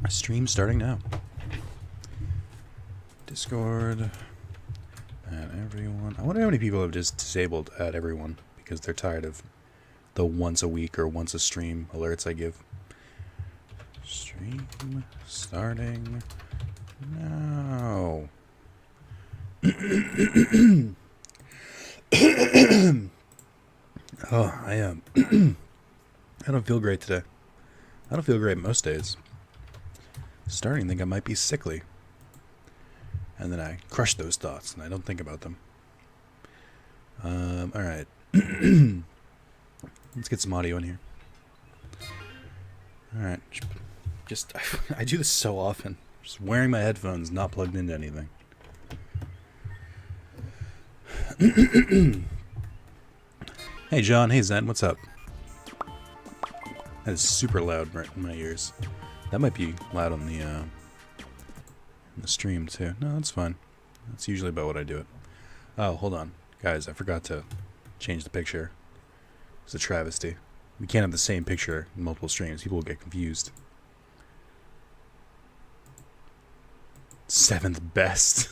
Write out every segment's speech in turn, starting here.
Stream starting now. Discord. At everyone. I wonder how many people have just disabled at everyone because they're tired of the once a week or once a stream alerts I give. Stream starting now. Oh, I am. I don't feel great today. I don't feel great most days. Starting to think I might be sickly. And then I crush those thoughts and I don't think about them. Alright. Let's get some audio in here. Alright. Just, I do this so often. Just wearing my headphones, not plugged into anything. Hey John, hey Zen, what's up? That is super loud right in my ears. That might be loud on the stream too. No, that's fine. That's usually about what I do it. Oh, hold on. Guys, I forgot to change the picture. It's a travesty. We can't have the same picture in multiple streams. People will get confused. 7th best.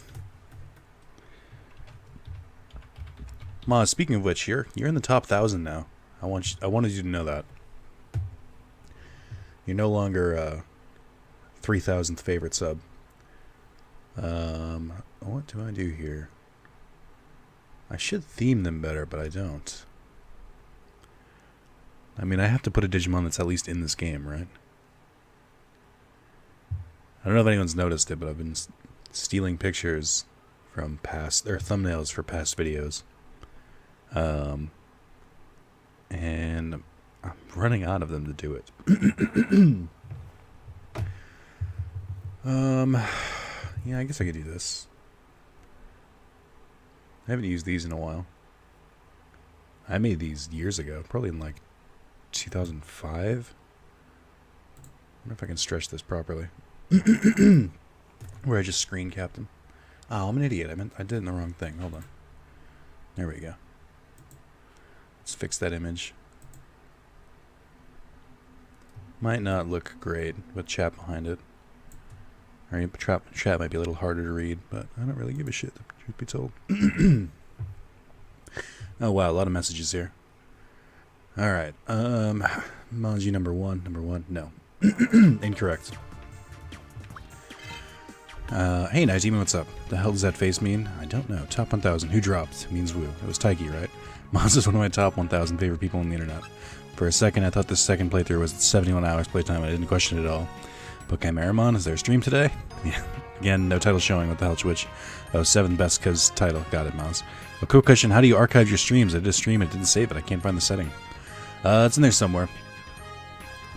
Ma, speaking of which, you're in the top 1,000 now. I wanted you to know that. You're no longer 3,000th favorite sub. What do I do here? I should theme them better, but I don't. I mean, I have to put a Digimon that's at least in this game, right? I don't know if anyone's noticed it, but I've been stealing pictures from past, or thumbnails for past videos. And I'm running out of them to do it. Yeah, I guess I could do this. I haven't used these in a while. I made these years ago, probably in like 2005. I wonder if I can stretch this properly. Where I just screen capped them. Oh, I'm an idiot. I did it in the wrong thing. Hold on. There we go. Let's fix that image. Might not look great with chat behind it. Or chat might be a little harder to read, but I don't really give a shit, truth be told. Oh wow, a lot of messages here. Alright, Manji number one, no. Incorrect. Hey Night Demon, what's up? The hell does that face mean? I don't know. Top 1,000. Who dropped? Means woo. It was Taiki, right? Mons is one of my top 1,000 favorite people on the internet. For a second, I thought this second playthrough was 71 hours playtime. I didn't question it at all. But Chimeramon, is there a stream today? Yeah. Again, no title showing. What the hell, Twitch? Oh, 7th best because title. Got it, Mouse. A quick question. How do you archive your streams? I did a stream. It didn't save it. I can't find the setting. It's in there somewhere.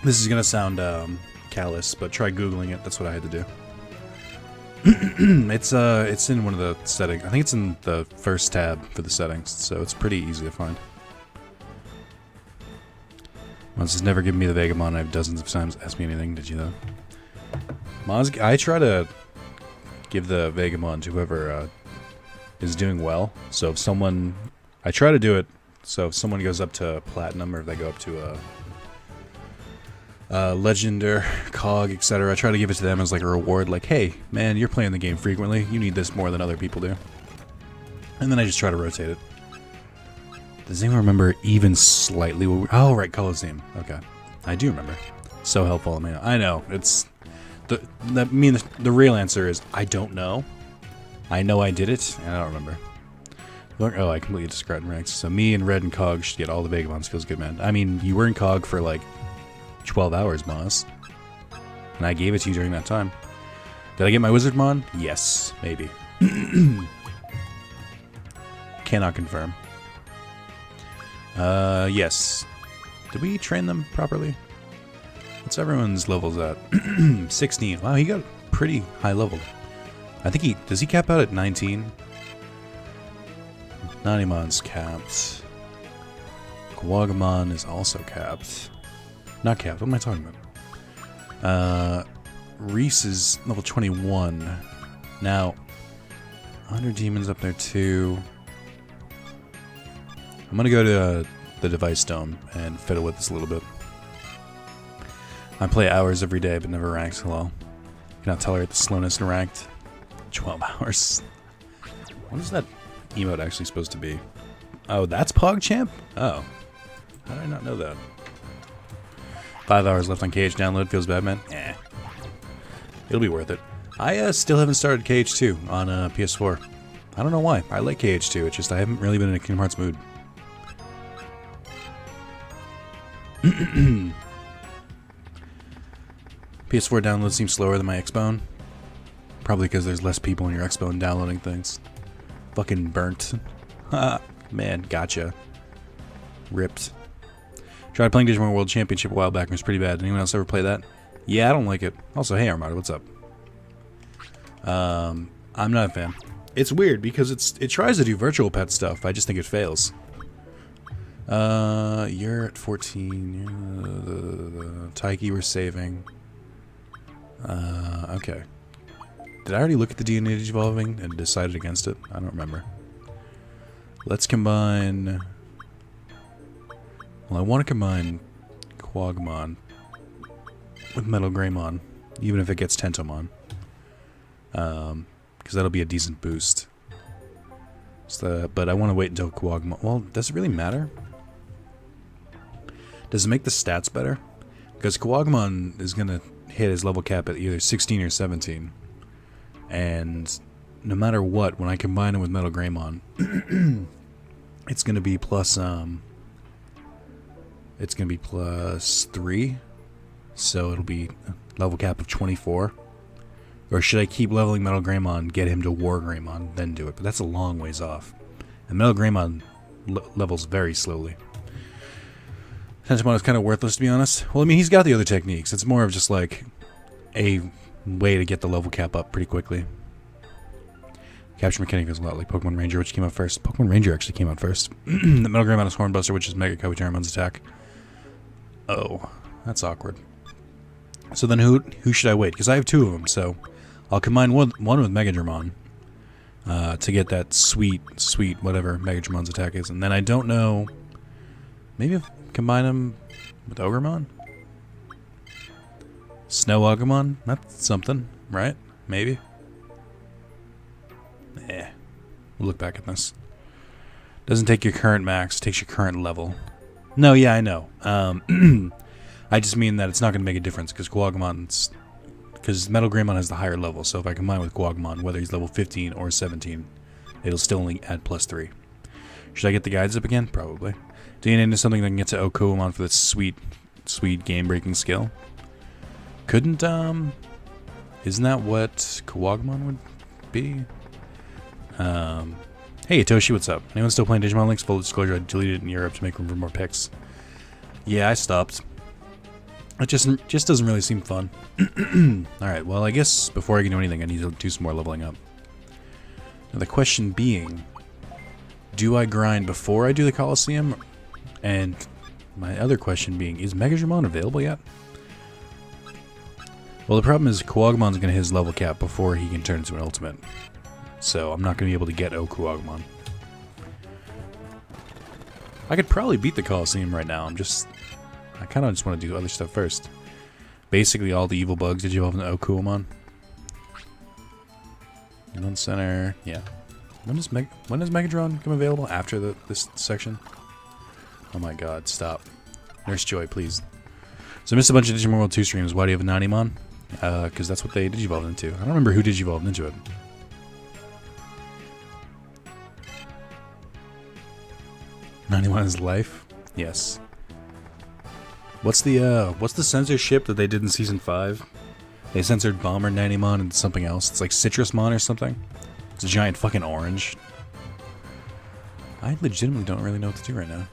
This is going to sound callous, but try Googling it. That's what I had to do. It's in one of the settings. I think it's in the first tab for the settings, so it's pretty easy to find. Mons has never given me the Vegamon. I've dozens of times asked me anything. Did you though? Mons, I try to give the Vegamon to whoever is doing well. So if someone, I try to do it. So if someone goes up to Platinum or if they go up to Legend or Cog, etc. I try to give it to them as like a reward, like, hey, man, you're playing the game frequently, you need this more than other people do. And then I just try to rotate it. Does anyone remember even slightly what we... Oh, right, Colosseum. Okay. I do remember. So helpful, man. I know, it's... The real answer is, I don't know. I know I did it, and I don't remember. Oh, I completely described ranks. So me and Red and Cog should get all the Vagabonds. Feels good, man. I mean, you were in Cog for like 12 hours, Moss. And I gave it to you during that time. Did I get my Wizardmon? Yes, maybe. Cannot confirm. Yes. Did we train them properly? What's everyone's levels at? 16. Wow, he got pretty high level. I think does he cap out at 19? Nanimon's capped. Guagamon is also capped. Not capped, what am I talking about? Reese is level 21. Now, 100 demons up there too. I'm gonna go to the device dome and fiddle with this a little bit. I play hours every day, but never ranked. Hello. Cannot tolerate the slowness in ranked. 12 hours. What is that emote actually supposed to be? Oh, that's PogChamp? Oh. How did I not know that? 5 hours left on KH download. Feels bad, man? Eh. It'll be worth it. I still haven't started KH2 on PS4. I don't know why. I like KH2. It's just I haven't really been in a Kingdom Hearts mood. PS4 download seems slower than my Xbone. Probably because there's less people in your Xbone downloading things. Fucking burnt. Man, gotcha. Ripped. Tried playing Digimon World Championship a while back and it was pretty bad. Anyone else ever play that? Yeah, I don't like it. Also, hey Armada, what's up? I'm not a fan. It's weird because it tries to do virtual pet stuff. I just think it fails. You're at 14. Taiki, we're saving. Okay. Did I already look at the DNA Digivolving and decided against it? I don't remember. Let's combine... Well, I want to combine Quagmon with Metal Greymon, even if it gets Tentomon. Because that'll be a decent boost. So, but I want to wait until Quagmon... Well, does it really matter? Does it make the stats better? Because Quagmon is going to hit his level cap at either 16 or 17. And no matter what, when I combine it with Metal Greymon, it's going to be plus... It's going to be plus 3. So it'll be level cap of 24. Or should I keep leveling Metal Greymon, get him to War Greymon, then do it? But that's a long ways off. And Metal Greymon levels very slowly. Tentomon is kind of worthless, to be honest. Well, I mean, he's got the other techniques. It's more of just like a way to get the level cap up pretty quickly. Capture mechanic is a lot like Pokemon Ranger, which came out first. Pokemon Ranger actually came out first. The Metal Greymon is Hornbuster, which is Mega Kabuterumon's attack. Oh, that's awkward. So then who should I wait? Because I have 2 of them, so I'll combine one with Megadramon to get that sweet whatever Megadramon's attack is. And then I don't know... Maybe I'll combine him with Ogremon? Snow Agumon? That's something, right? Maybe? Eh. We'll look back at this. Doesn't take your current max, takes your current level. No, yeah, I know. I just mean that it's not going to make a difference because because Metal Greymon has the higher level, so if I combine with Quagmon, whether he's level 15 or 17, it'll still only add plus 3. Should I get the guides up again? Probably. DNA into something that can get to Okuamon for this sweet game-breaking skill. Couldn't, isn't that what Quagmon would be? Hey, Toshi, what's up? Anyone still playing Digimon Links? Full disclosure, I deleted it in Europe to make room for more picks. Yeah, I stopped. It just doesn't really seem fun. Alright, well, I guess before I can do anything, I need to do some more leveling up. Now, the question being, do I grind before I do the Coliseum? And my other question being, is Megadramon available yet? Well, the problem is Quagmon's going to hit his level cap before he can turn into an ultimate. So I'm not going to be able to get Okuagmon. I could probably beat the Coliseum right now. I kind of just want to do other stuff first. Basically, all the evil bugs digivolve into Okuamon. Union Center, yeah. When does Megadron come available after this section? Oh my god, stop. Nurse Joy, please. So I missed a bunch of Digimon World 2 streams. Why do you have a Nanimon? Because that's what they digivolved into. I don't remember who digivolved into it. Nanimon is life? Yes. What's the censorship that they did in Season 5? They censored Bomber Nanimon and something else. It's like Citrusmon or something. It's a giant fucking orange. I legitimately don't really know what to do right now.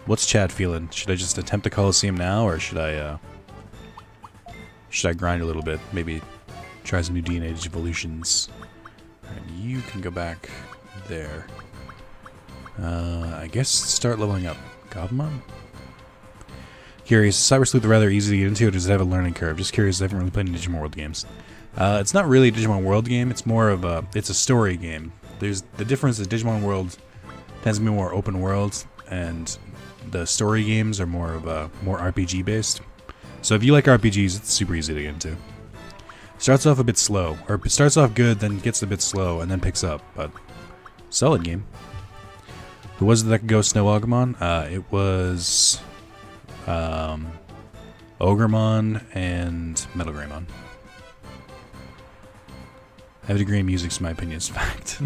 What's Chad feeling? Should I just attempt the Coliseum now, or should I grind a little bit? Maybe try some new DNA evolutions. And you can go back there. I guess start leveling up. Gobmon? Curious, is Cyber Sleuth rather easy to get into, or does it have a learning curve? Just curious, I haven't really played any Digimon World games. It's not really a Digimon World game, it's more of it's a story game. The difference is Digimon World tends to be more open world, and the story games are more of more RPG based. So if you like RPGs, it's super easy to get into. Starts off a bit slow, or it starts off good, then gets a bit slow, and then picks up, but solid game. Who was it that could go Snow Agumon? It was Ogremon and Metal Greymon. I have a degree in music, so my opinion is fact.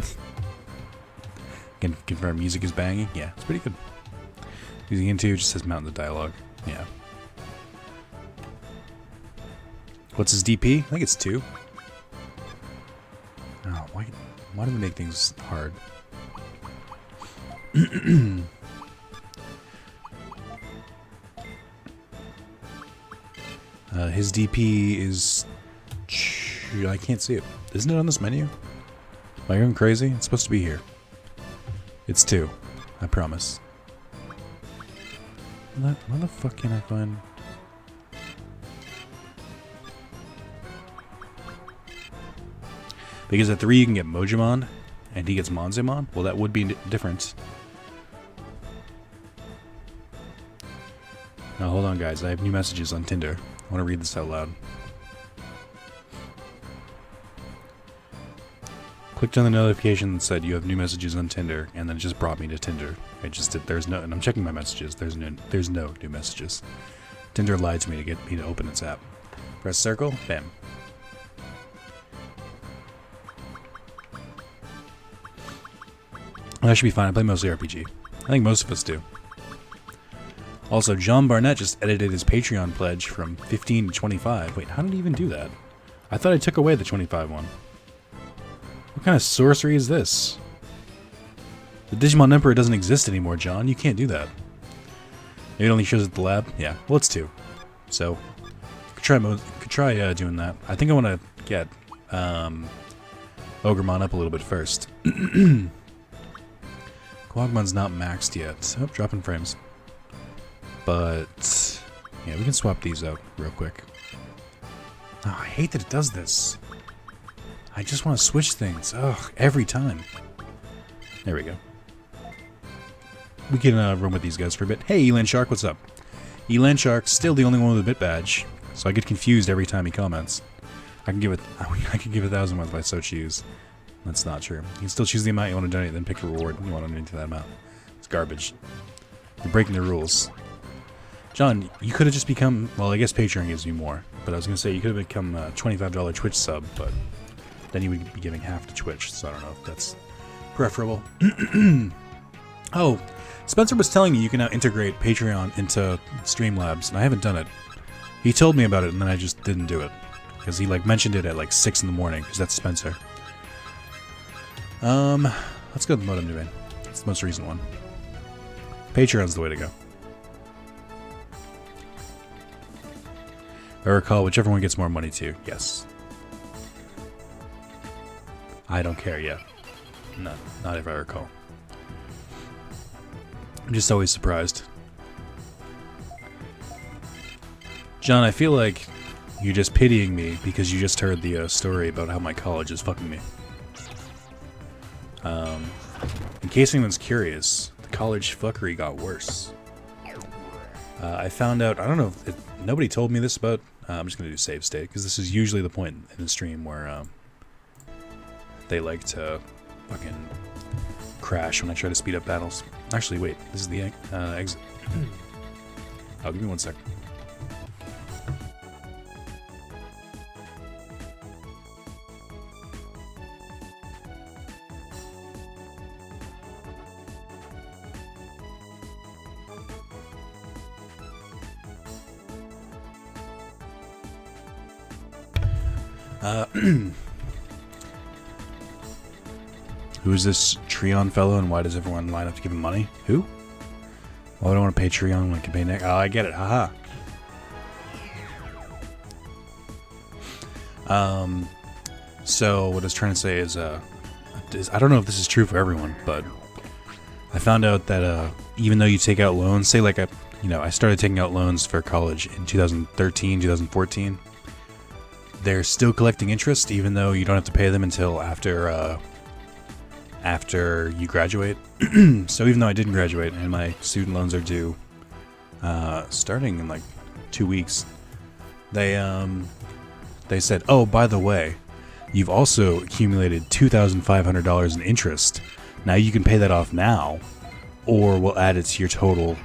Can confirm music is banging? Yeah, it's pretty good. Using into just says Mountain of Dialogue. Yeah. What's his DP? I think it's 2. Oh, why do we make things hard? His DP is... I can't see it. Isn't it on this menu? Am I going crazy? It's supposed to be here. It's 2. I promise. Where the fuck can I find... Because at 3 you can get Mojimon, and he gets Monzemon. Well, that would be different. Now, hold on, guys. I have new messages on Tinder. I want to read this out loud. Clicked on the notification that said you have new messages on Tinder, and then it just brought me to Tinder. It just did. There's no, and I'm checking my messages. There's no new messages. Tinder lied to me to get me to open its app. Press circle. Bam. That should be fine. I play mostly RPG. I think most of us do. Also, John Barnett just edited his Patreon pledge from 15 to 25. Wait, how did he even do that? I thought I took away the 25 one. What kind of sorcery is this? The Digimon Emperor doesn't exist anymore, John. You can't do that. It only shows at the lab? Yeah, well, it's 2. So, could try doing that. I think I want to get Ogremon up a little bit first. Quagmon's not maxed yet. Oh, dropping frames. But, yeah, we can swap these out real quick. Oh, I hate that it does this. I just want to switch things. Ugh, every time. There we go. We can run with these guys for a bit. Hey, Elan Shark, what's up? Elan Shark's still the only one with a bit badge, so I get confused every time he comments. I can give 1,000 ones if I so choose. That's not true. You can still choose the amount you want to donate, then pick a reward you want to donate to that amount. It's garbage. You're breaking the rules. John, you could have just become... Well, I guess Patreon gives you more. But I was going to say, you could have become a $25 Twitch sub, but then you would be giving half to Twitch, so I don't know if that's preferable. Oh, Spencer was telling me you can now integrate Patreon into Streamlabs, and I haven't done it. He told me about it, and then I just didn't do it. Because he, mentioned it at, 6 in the morning, because that's Spencer. Let's go with the Modem Domain. It's the most recent one. Patreon's the way to go. I recall whichever one gets more money to. Yes. I don't care yet. No, not if I recall. I'm just always surprised. John, I feel like you're just pitying me because you just heard the story about how my college is fucking me. In case anyone's curious, the college fuckery got worse. I found out, I don't know if nobody told me this, but I'm just going to do save state, because this is usually the point in the stream where they like to fucking crash when I try to speed up battles. Actually, wait, this is the exit. Oh, give me 1 sec. Who's this Treon fellow, and why does everyone line up to give him money? Who? Well, I don't want to pay Treon when I can pay Nick. Oh, I get it. Haha. So what I was trying to say is I don't know if this is true for everyone, but I found out that even though you take out loans, say I started taking out loans for college in 2013, 2014. They're still collecting interest, even though you don't have to pay them until after you graduate. So even though I didn't graduate and my student loans are due starting in 2 weeks, they said, oh, by the way, you've also accumulated $2,500 in interest. Now you can pay that off now, or we'll add it to your total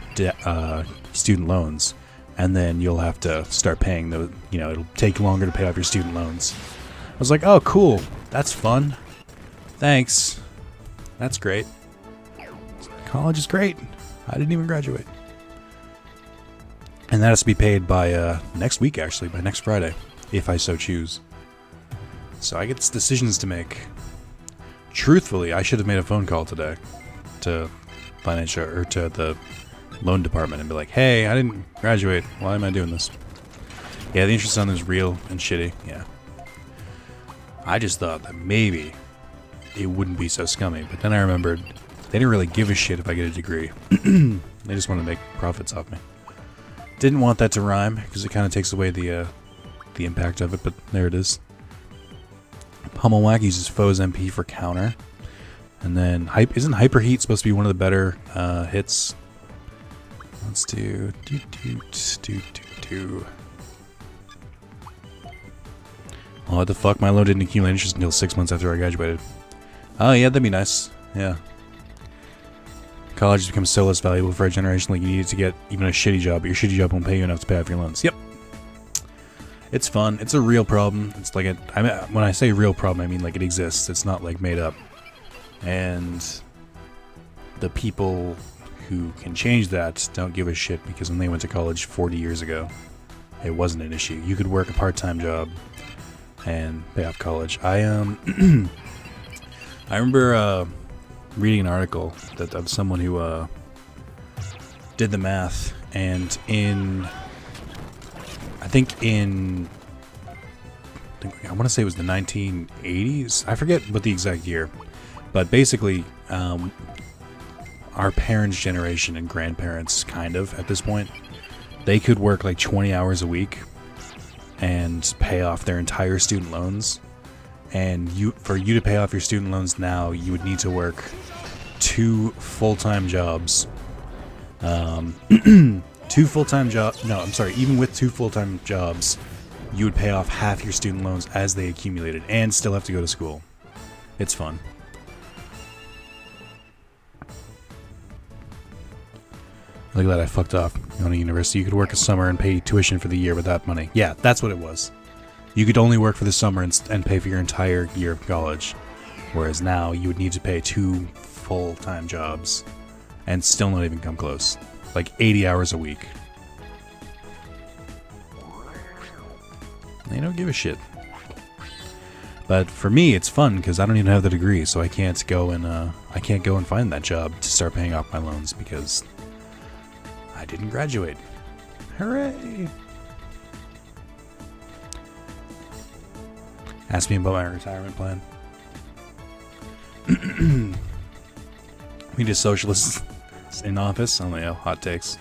student loans, and then you'll have to start paying the, it'll take longer to pay off your student loans. I was like, oh, cool. That's fun. Thanks. That's great. College is great. I didn't even graduate. And that has to be paid by next week, actually, by next Friday, if I so choose. So I get decisions to make. Truthfully, I should have made a phone call today to financial or to the loan department and be like, "Hey, I didn't graduate. Why am I doing this?" Yeah, the interest on this is real and shitty. Yeah. I just thought that maybe it wouldn't be so scummy, but then I remembered they didn't really give a shit if I get a degree. They just want to make profits off me. Didn't want that to rhyme because it kind of takes away the impact of it, but there it is. Pummel Whack uses Foe's MP for counter. And then, isn't Hyperheat supposed to be one of the better hits? Let's do. Oh, what the fuck? My loan didn't accumulate interest until 6 months after I graduated. Oh, yeah, that'd be nice. Yeah. College has become so less valuable for our generation, like you needed to get even a shitty job, but your shitty job won't pay you enough to pay off your loans. Yep. It's fun. It's a real problem. It's like when I say real problem, I mean like it exists. It's not like made up. And the people who can change that don't give a shit because when they went to college 40 years ago, it wasn't an issue. You could work a part-time job and pay off college. I remember reading an article of someone who did the math, and I want to say it was the 1980s. I forget what the exact year, but basically our parents' generation and grandparents, kind of at this point, they could work like 20 hours a week and pay off their entire student loans. And for you to pay off your student loans now, you would need to work 2 full-time jobs. Even with 2 full-time jobs, you would pay off half your student loans as they accumulated and still have to go to school. It's fun. Look at that, I fucked off. Going to university, you could work a summer and pay tuition for the year with that money. Yeah, that's what it was. You could only work for the summer and pay for your entire year of college. Whereas now, you would need to pay 2 full-time jobs and still not even come close. Like 80 hours a week. They don't give a shit. But for me, it's fun because I don't even have the degree, so I can't go and find that job to start paying off my loans because I didn't graduate. Hooray! Ask me about my retirement plan. We need socialists in office. I don't know, hot takes.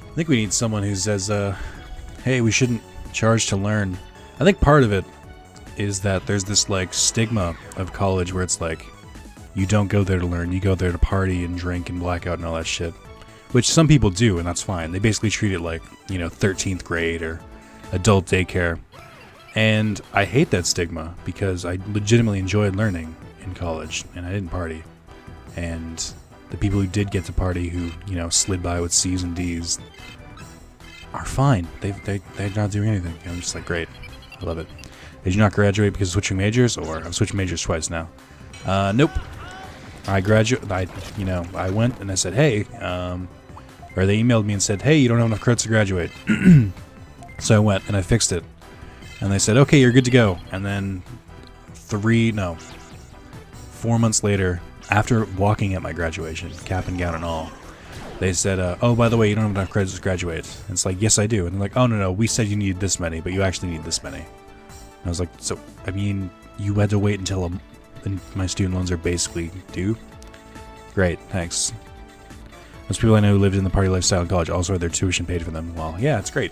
I think we need someone who says, hey, we shouldn't charge to learn. I think part of it is that there's this like stigma of college where it's like you don't go there to learn, you go there to party and drink and black out and all that shit. Which some people do, and that's fine. They basically treat it like, 13th grade or adult daycare. And I hate that stigma because I legitimately enjoyed learning in college and I didn't party. And the people who did get to party who, slid by with C's and D's are fine. They're not doing anything. I'm just like, great. I love it. Did you not graduate because of switching majors? Or I've switched majors twice now. Nope. I went and I said, hey, or they emailed me and said, hey, you don't have enough credits to graduate. So I went and I fixed it. And they said, okay, you're good to go. And then 4 months later, after walking at my graduation, cap and gown and all, they said, oh, by the way, you don't have enough credits to graduate. And it's like, yes, I do. And they're like, oh, no, we said you need this many, but you actually need this many. And I was like, so, you had to wait until my student loans are basically due? Great, thanks. Most people I know who lived in the party lifestyle in college also had their tuition paid for them. Well, yeah, it's great.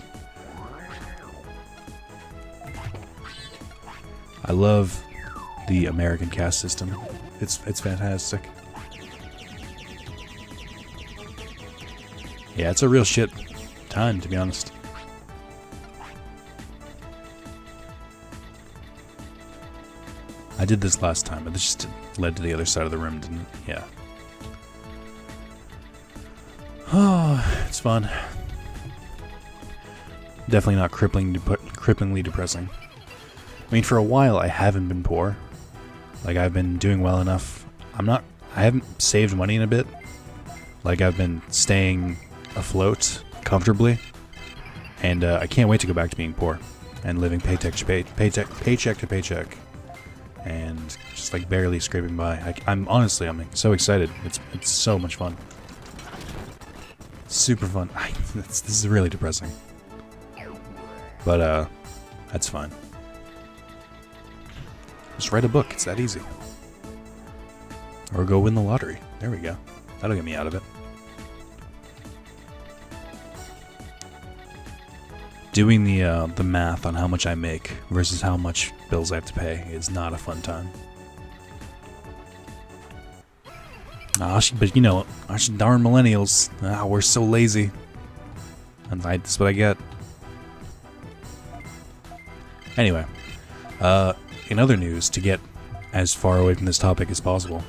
I love the American caste system. It's fantastic. Yeah, it's a real shit time, to be honest. I did this last time, but this just led to the other side of the room, didn't it? Yeah. Oh, it's fun. Definitely not cripplingly depressing. I mean, for a while, I haven't been poor. Like, I've been doing well enough. I haven't saved money in a bit. Like, I've been staying afloat comfortably. And I can't wait to go back to being poor. And living paycheck to paycheck. And just, like, barely scraping by. I'm so excited. It's so much fun. Super fun. This is really depressing. But, that's fine. Just write a book. It's that easy. Or go win the lottery. There we go. That'll get me out of it. Doing the math on how much I make versus how much bills I have to pay is not a fun time. But you know, darn millennials. We're so lazy. And that's what I get. Anyway, in other news, to get as far away from this topic as possible,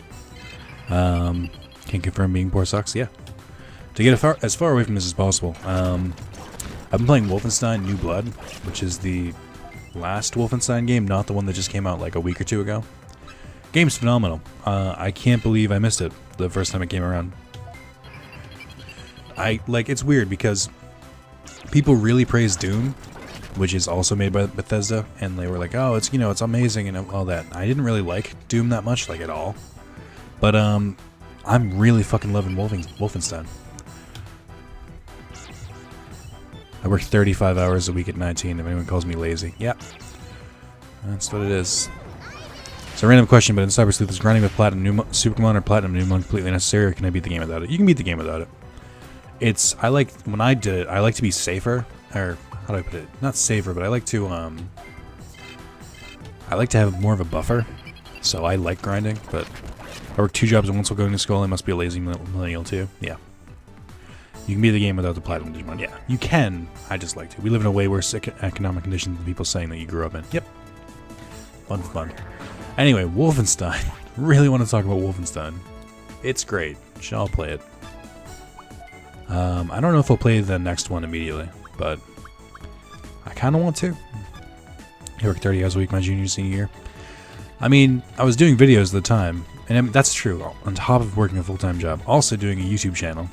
can confirm being poor sucks. Yeah, to get as far away from this as possible, I've been playing Wolfenstein: New Blood, which is the last Wolfenstein game, not the one that just came out like a week or two ago. Game's phenomenal. I can't believe I missed it the first time it came around. It's weird because people really praise Doom, which is also made by Bethesda, and they were like, oh, it's, you know, it's amazing and all that. I didn't really like Doom that much, like, at all. But, I'm really fucking loving Wolfenstein. I work 35 hours a week at 19, if anyone calls me lazy. Yeah. That's what it is. It's a random question, but in Cyber Sleuth, is grinding with Platinum Supercomon or Platinum Numon completely necessary, or can I beat the game without it? You can beat the game without it. When I did it, I like to be safer, or how do I put it? Not safer, but I like to have more of a buffer. So I like grinding, but I work 2 jobs at once while going to school. I must be a lazy millennial too. Yeah. You can beat the game without the Platinum Digimon. Yeah, you can. I just like to. We live in a way worse economic conditions than people saying that you grew up in. Yep. Fun. Anyway, Wolfenstein. Really want to talk about Wolfenstein. It's great. Should all play it. I don't know if I'll play the next one immediately, but I kind of want to. I work 30 hours a week my junior senior year. I mean, I was doing videos at the time, and that's true. On top of working a full-time job, also doing a YouTube channel.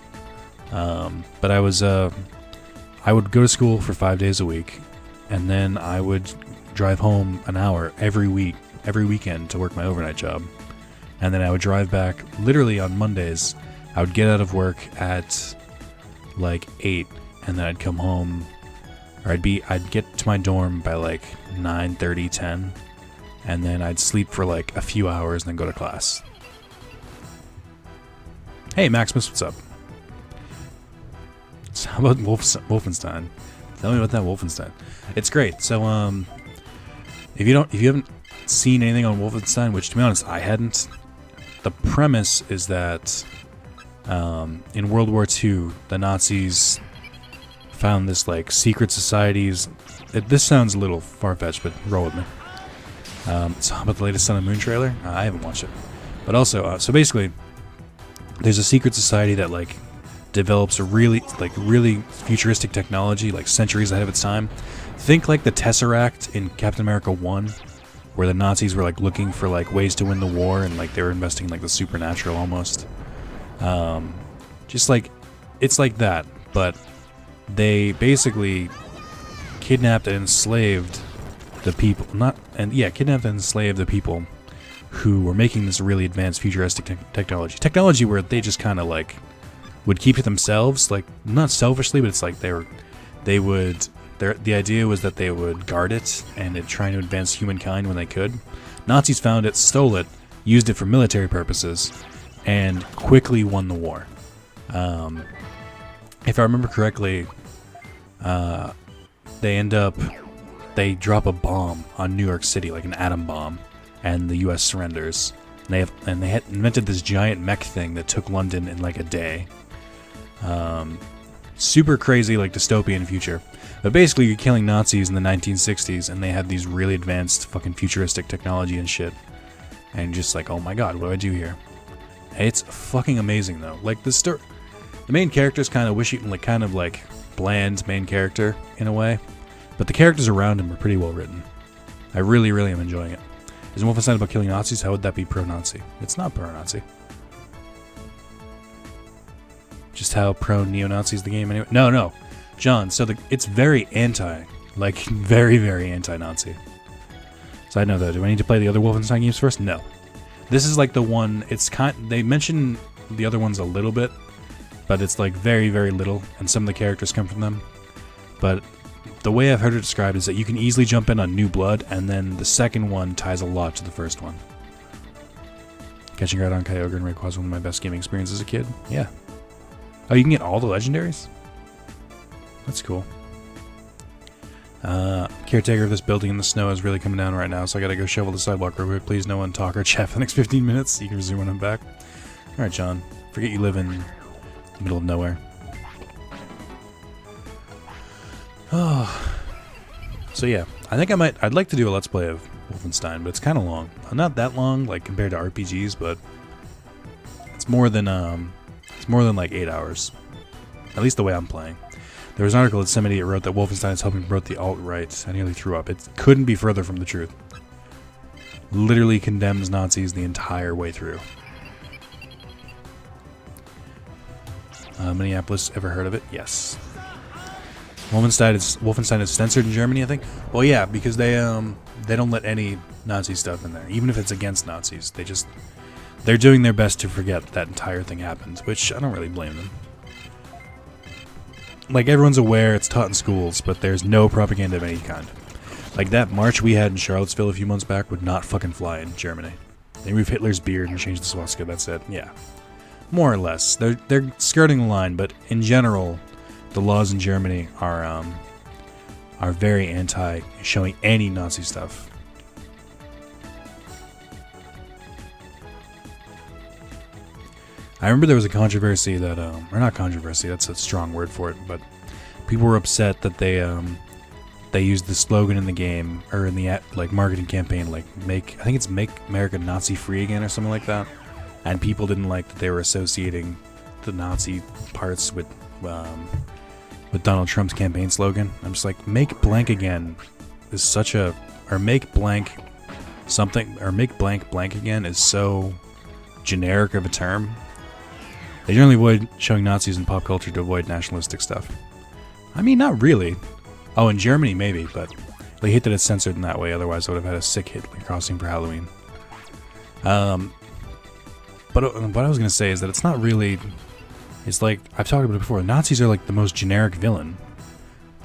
But I would go to school for 5 days a week, and then I would drive home an hour every weekend to work my overnight job. And then I would drive back, literally on Mondays. I would get out of work at like 8, and then I'd come home, or I'd get to my dorm by like 9:30, 10, and then I'd sleep for like a few hours and then go to class. Hey, Maximus, what's up? So how about Wolfenstein? Tell me about that Wolfenstein. It's great. So, if you haven't seen anything on Wolfenstein, which to be honest I hadn't, the premise is that in World War II, the Nazis found this like secret societies. This sounds a little far-fetched, but roll with me. So how about the latest Sun and Moon trailer? I haven't watched it, but also, so basically, there's a secret society that like develops a really futuristic technology, like centuries ahead of its time. Think like the Tesseract in Captain America 1, where the Nazis were like looking for like ways to win the war, and like they were investing in like the supernatural almost. Just like, it's like that, but they basically kidnapped and enslaved the people, kidnapped and enslaved the people who were making this really advanced futuristic technology. Technology where they just kind of like would keep it themselves, like not selfishly, but it's like the idea was that they would guard it and trying to advance humankind when they could. Nazis found it, stole it, used it for military purposes, and quickly won the war. If I remember correctly, they drop a bomb on New York City, like an atom bomb, and the U.S. surrenders. They had invented this giant mech thing that took London in like a day. Super crazy, like dystopian future. But basically, you're killing Nazis in the 1960s, and they had these really advanced fucking futuristic technology and shit. And just like, oh my god, what do I do here? It's fucking amazing though. Like the main character's kind of kind of like bland main character in a way, but the characters around him are pretty well written. I really, really am enjoying it. Is Wolfenstein about killing Nazis? How would that be pro-Nazi? It's not pro-Nazi. Just how pro-neo-Nazis the game anyway. No, John. So it's very anti, like very, very anti-Nazi. Side note though, do I need to play the other Wolfenstein games first? No. This is like the one. They mention the other ones a little bit, but it's like very, very little, and some of the characters come from them. But the way I've heard it described is that you can easily jump in on New Blood, and then the second one ties a lot to the first one. Catching Ride on Kyogre and Rayquaza was one of my best gaming experiences as a kid. Yeah. Oh, you can get all the legendaries? That's cool. Caretaker of this building in the snow is really coming down right now, so I gotta go shovel the sidewalk real quick. Please no one talk or chat for the next 15 minutes. You can resume when I'm back. Alright, John. Forget you live in the middle of nowhere. Oh. So yeah, I think I'd like to do a Let's Play of Wolfenstein, but it's kind of long. Not that long, like compared to RPGs, but it's more than like 8 hours. At least the way I'm playing. There was an article that somebody wrote that Wolfenstein is helping promote the alt-right. I nearly threw up. It couldn't be further from the truth. Literally condemns Nazis the entire way through. Minneapolis, ever heard of it? Yes. Wolfenstein is censored in Germany, I think. Well, yeah, because they don't let any Nazi stuff in there, even if it's against Nazis. They're doing their best to forget that entire thing happened, which I don't really blame them. Like, everyone's aware it's taught in schools, but there's no propaganda of any kind. Like, that march we had in Charlottesville a few months back would not fucking fly in Germany. They remove Hitler's beard and change the swastika, that's it. Yeah. More or less. They're skirting the line, but in general, the laws in Germany are very anti showing any Nazi stuff. I remember there was a controversy that, or not controversy, that's a strong word for it, but people were upset that they used the slogan in the game, or in the like marketing campaign, like make America Nazi free again or something like that, and people didn't like that they were associating the Nazi parts with Donald Trump's campaign slogan. I'm just like, make blank again is such a, or make blank something, or make blank blank again is so generic of a term. They generally avoid showing Nazis in pop culture to avoid nationalistic stuff. I mean, not really. Oh, in Germany, maybe, but they hate that it's censored in that way, otherwise I would have had a sick Hitler costume for Halloween. But what I was going to say is that it's not really... It's like, I've talked about it before, Nazis are like the most generic villain.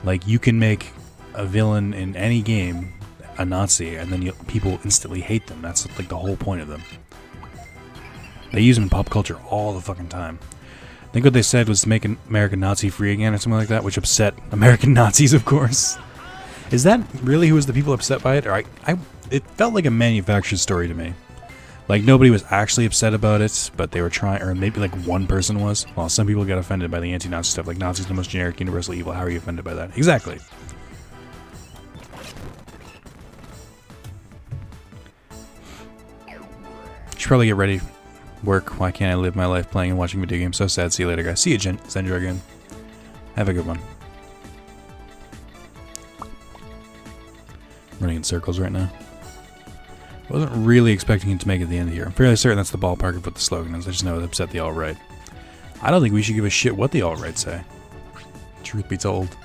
Like, you can make a villain in any game a Nazi, and then people instantly hate them. That's like the whole point of them. They use them in pop culture all the fucking time. I think what they said was to make America Nazi free again or something like that, which upset American Nazis, of course. Is that really who was the people upset by it? Or it felt like a manufactured story to me. Like, nobody was actually upset about it, but they were trying, or maybe like one person was. Well, some people got offended by the anti-Nazi stuff, like Nazis are the most generic universal evil. How are you offended by that? Exactly. Should probably get ready. Work. Why can't I live my life playing and watching video games? So sad. See you later, guys. See you, Zendra again. Have a good one. Running in circles right now. Wasn't really expecting it to make it to the end here. I'm fairly certain that's the ballpark of what the slogan is. I just know it upset the alt-right. I don't think we should give a shit what the alt-right say. Truth be told.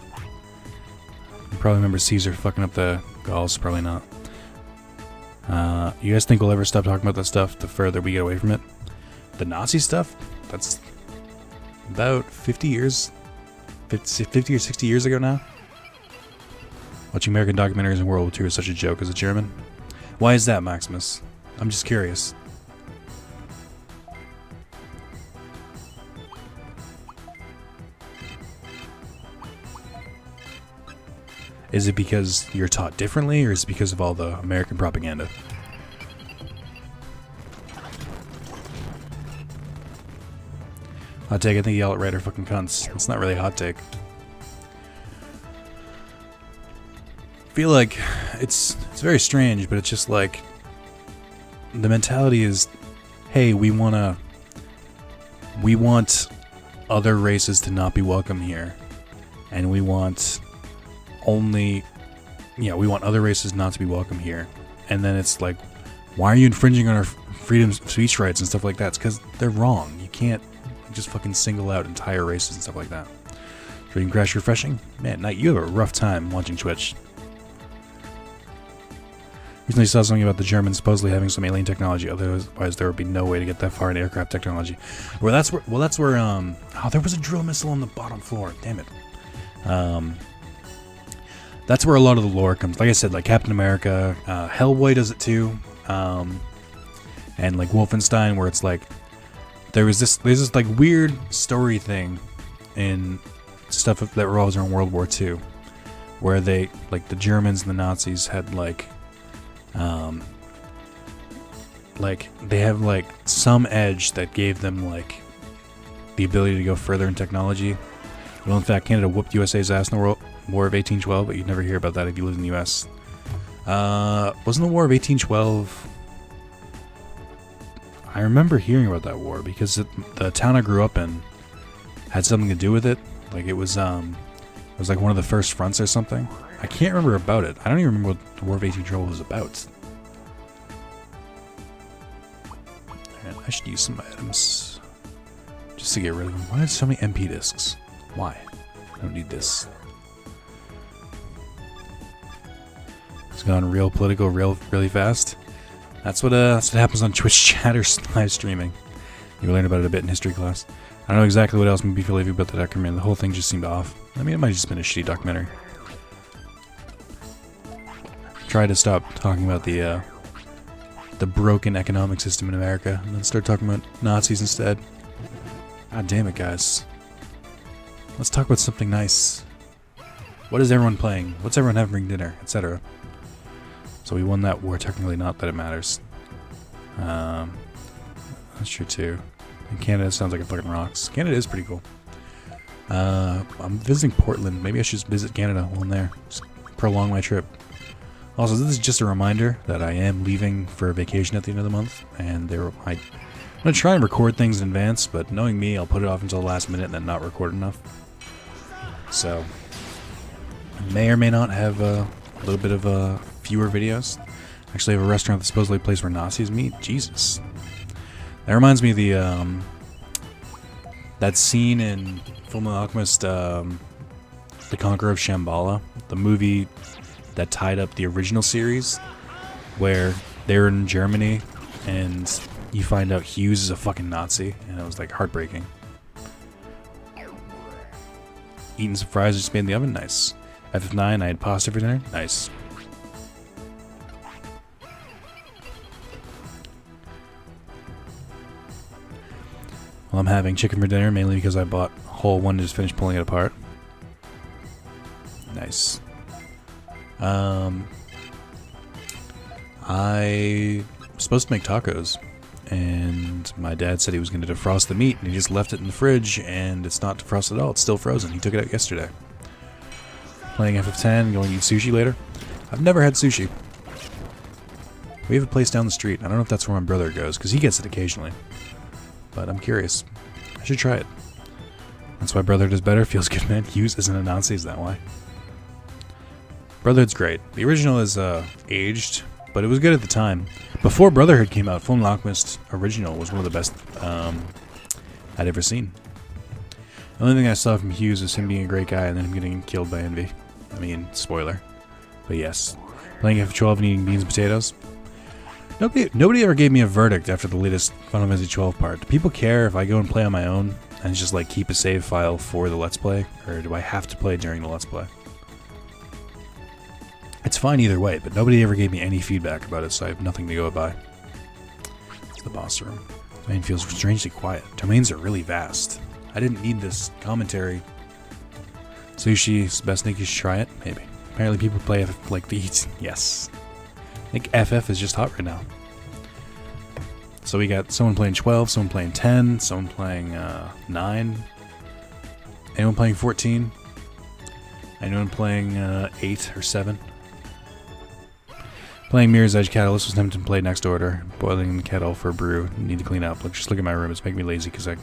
You probably remember Caesar fucking up the Gauls. Probably not. You guys think we'll ever stop talking about that stuff the further we get away from it? The Nazi stuff? That's about 50 years, 50 or 60 years ago now. Watching American documentaries in World War II is such a joke as a German. Why is that, Maximus? I'm just curious. Is it because you're taught differently, or is it because of all the American propaganda? Hot take, I think the alt-right are fucking cunts. It's not really a hot take. I feel like it's very strange, but it's just like the mentality is, hey, we want other races to not be welcome here, and we want other races not to be welcome here. And then it's like, why are you infringing on our freedom of speech rights and stuff like that? It's because they're wrong. You can't just fucking single out entire races and stuff like that. Dream crash refreshing? Man, Knight, you have a rough time watching Twitch. Recently saw something about the Germans supposedly having some alien technology, otherwise there would be no way to get that far in aircraft technology. Well, that's where there was a drill missile on the bottom floor. Damn it. That's where a lot of the lore comes. Like I said, like Captain America, Hellboy does it too, and like Wolfenstein, where it's like there's this like weird story thing in stuff that revolves around World War II, where they, like the Germans and the Nazis had like they have like some edge that gave them like the ability to go further in technology. Well, in fact, Canada whooped USA's ass in the War of 1812, but you'd never hear about that if you lived in the US. Wasn't the War of 1812... I remember hearing about that war because the town I grew up in had something to do with it. Like it was like one of the first fronts or something. I can't remember about it. I don't even remember what the War of 1812 was about. Alright, I should use some items just to get rid of them. Why are there so many MP discs? Why? I don't need this. It's gone real political really fast. That's what happens on Twitch chat or live streaming. You learn about it a bit in history class. I don't know exactly what else made me feel heavy about the documentary. The whole thing just seemed off. I mean, it might have just been a shitty documentary. Try to stop talking about the broken economic system in America, and then start talking about Nazis instead. God damn it, guys. Let's talk about something nice. What is everyone playing? What's everyone having for dinner? Etc. So we won that war, technically, not that it matters. That's true too. And Canada sounds like it fucking rocks. Canada is pretty cool. I'm visiting Portland. Maybe I should just visit Canada while I'm there. Just prolong my trip. Also, this is just a reminder that I am leaving for a vacation at the end of the month, and I'm gonna try and record things in advance, but knowing me, I'll put it off until the last minute and then not record enough. So, I may or may not have a little bit of fewer videos. Actually, I have a restaurant that's supposedly a place where Nazis meet. Jesus. That reminds me of the that scene in Fullmetal Alchemist, The Conqueror of Shambhala, the movie that tied up the original series, where they're in Germany and you find out Hughes is a fucking Nazi, and it was like heartbreaking. Eating some fries just made in the oven, nice. FF9, I had pasta for dinner, nice. Well, I'm having chicken for dinner, mainly because I bought a whole one to just finish pulling it apart. Nice. I was supposed to make tacos, and my dad said he was going to defrost the meat, and he just left it in the fridge, and it's not defrosted at all. It's still frozen. He took it out yesterday. Playing FF10, going to eat sushi later. I've never had sushi. We have a place down the street. I don't know if that's where my brother goes, because he gets it occasionally. But I'm curious. I should try it. That's why Brotherhood is better. Feels good, man. Hughes isn't a Nazi, is that why? Brotherhood's great. The original is aged, but it was good at the time. Before Brotherhood came out, Fullmetal Alchemist original was one of the best I'd ever seen. The only thing I saw from Hughes was him being a great guy and then him getting killed by envy. I mean, spoiler. But yes. Playing F12 and eating beans and potatoes. Nobody ever gave me a verdict after the latest Final Fantasy 12 part. Do people care if I go and play on my own and just like keep a save file for the Let's Play? Or do I have to play during the Let's Play? It's fine either way, but nobody ever gave me any feedback about it, so I have nothing to go by. It's the boss room. Domain feels strangely quiet. Domains are really vast. I didn't need this commentary. Sushi's the best thing. You should try it? Maybe. Apparently people play FF like these. Yes. I think FF is just hot right now. So we got someone playing 12, someone playing 10, someone playing 9. Anyone playing 14? Anyone playing 8 or 7? Playing Mirror's Edge Catalyst was tempting to play next order. Boiling the kettle for a brew. Need to clean up. Look, just look at my room. It's making me lazy because I...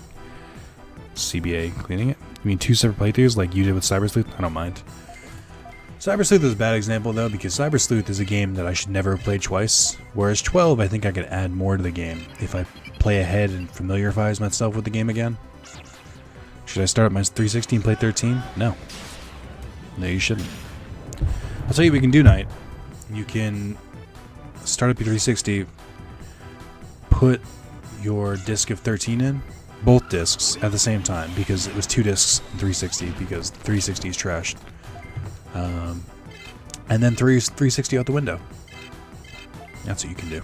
CBA cleaning it? You mean 2 separate playthroughs like you did with Cyber Sleuth? I don't mind. Cyber Sleuth is a bad example though, because Cyber Sleuth is a game that I should never have played twice. Whereas 12, I think I could add more to the game if I play ahead and familiarize myself with the game again. Should I start up my 360 and play 13? No. No, you shouldn't. I'll tell you what we can do, Knight. You can start up your 360, put your disc of 13 in, both discs at the same time, because it was 2 discs in 360, because 360 is trashed. And then 360 out the window. That's what you can do.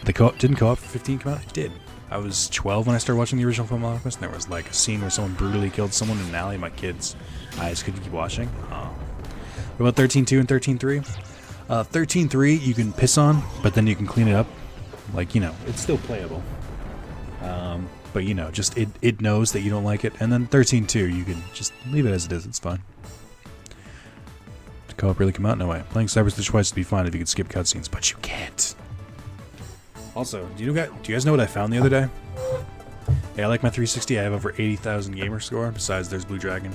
The co-op didn't co-op for 15 come out? It did. I was 12 when I started watching the original Film Alchemist, and there was like a scene where someone brutally killed someone in an alley. My kids' eyes couldn't keep watching. Oh. What about 13.2 and 13.3? 13.3 you can piss on, but then you can clean it up. Like, you know, it's still playable. But, you know, just it knows that you don't like it. And then 13.2, you can just leave it as it is. It's fine. Did co-op really come out? No way. Playing Cyber Sleuth twice would be fine if you could skip cutscenes, but you can't. Also, do you guys know what I found the other day? Hey, I like my 360. I have over 80,000 gamer score. Besides, there's Blue Dragon.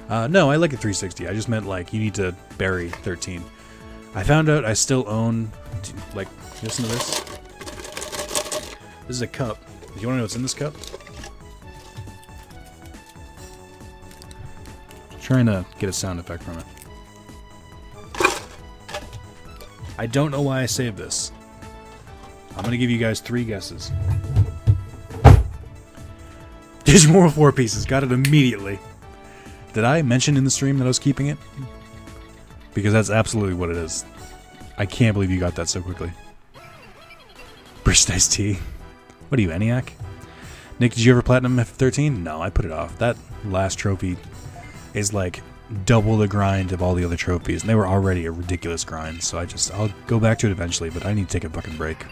No, I like a 360. I just meant, like, you need to bury 13. I found out I still own, like, listen to this. This is a cup. Do you want to know what's in this cup? I'm trying to get a sound effect from it. I don't know why I saved this. I'm going to give you guys 3 guesses. Digimon 4 pieces. Got it immediately. Did I mention in the stream that I was keeping it? Because that's absolutely what it is. I can't believe you got that so quickly. British Iced Tea. What are you, ENIAC? Nick, did you ever platinum F13? No, I put it off. That last trophy is like double the grind of all the other trophies, and they were already a ridiculous grind, so I'll go back to it eventually, but I need to take a fucking break.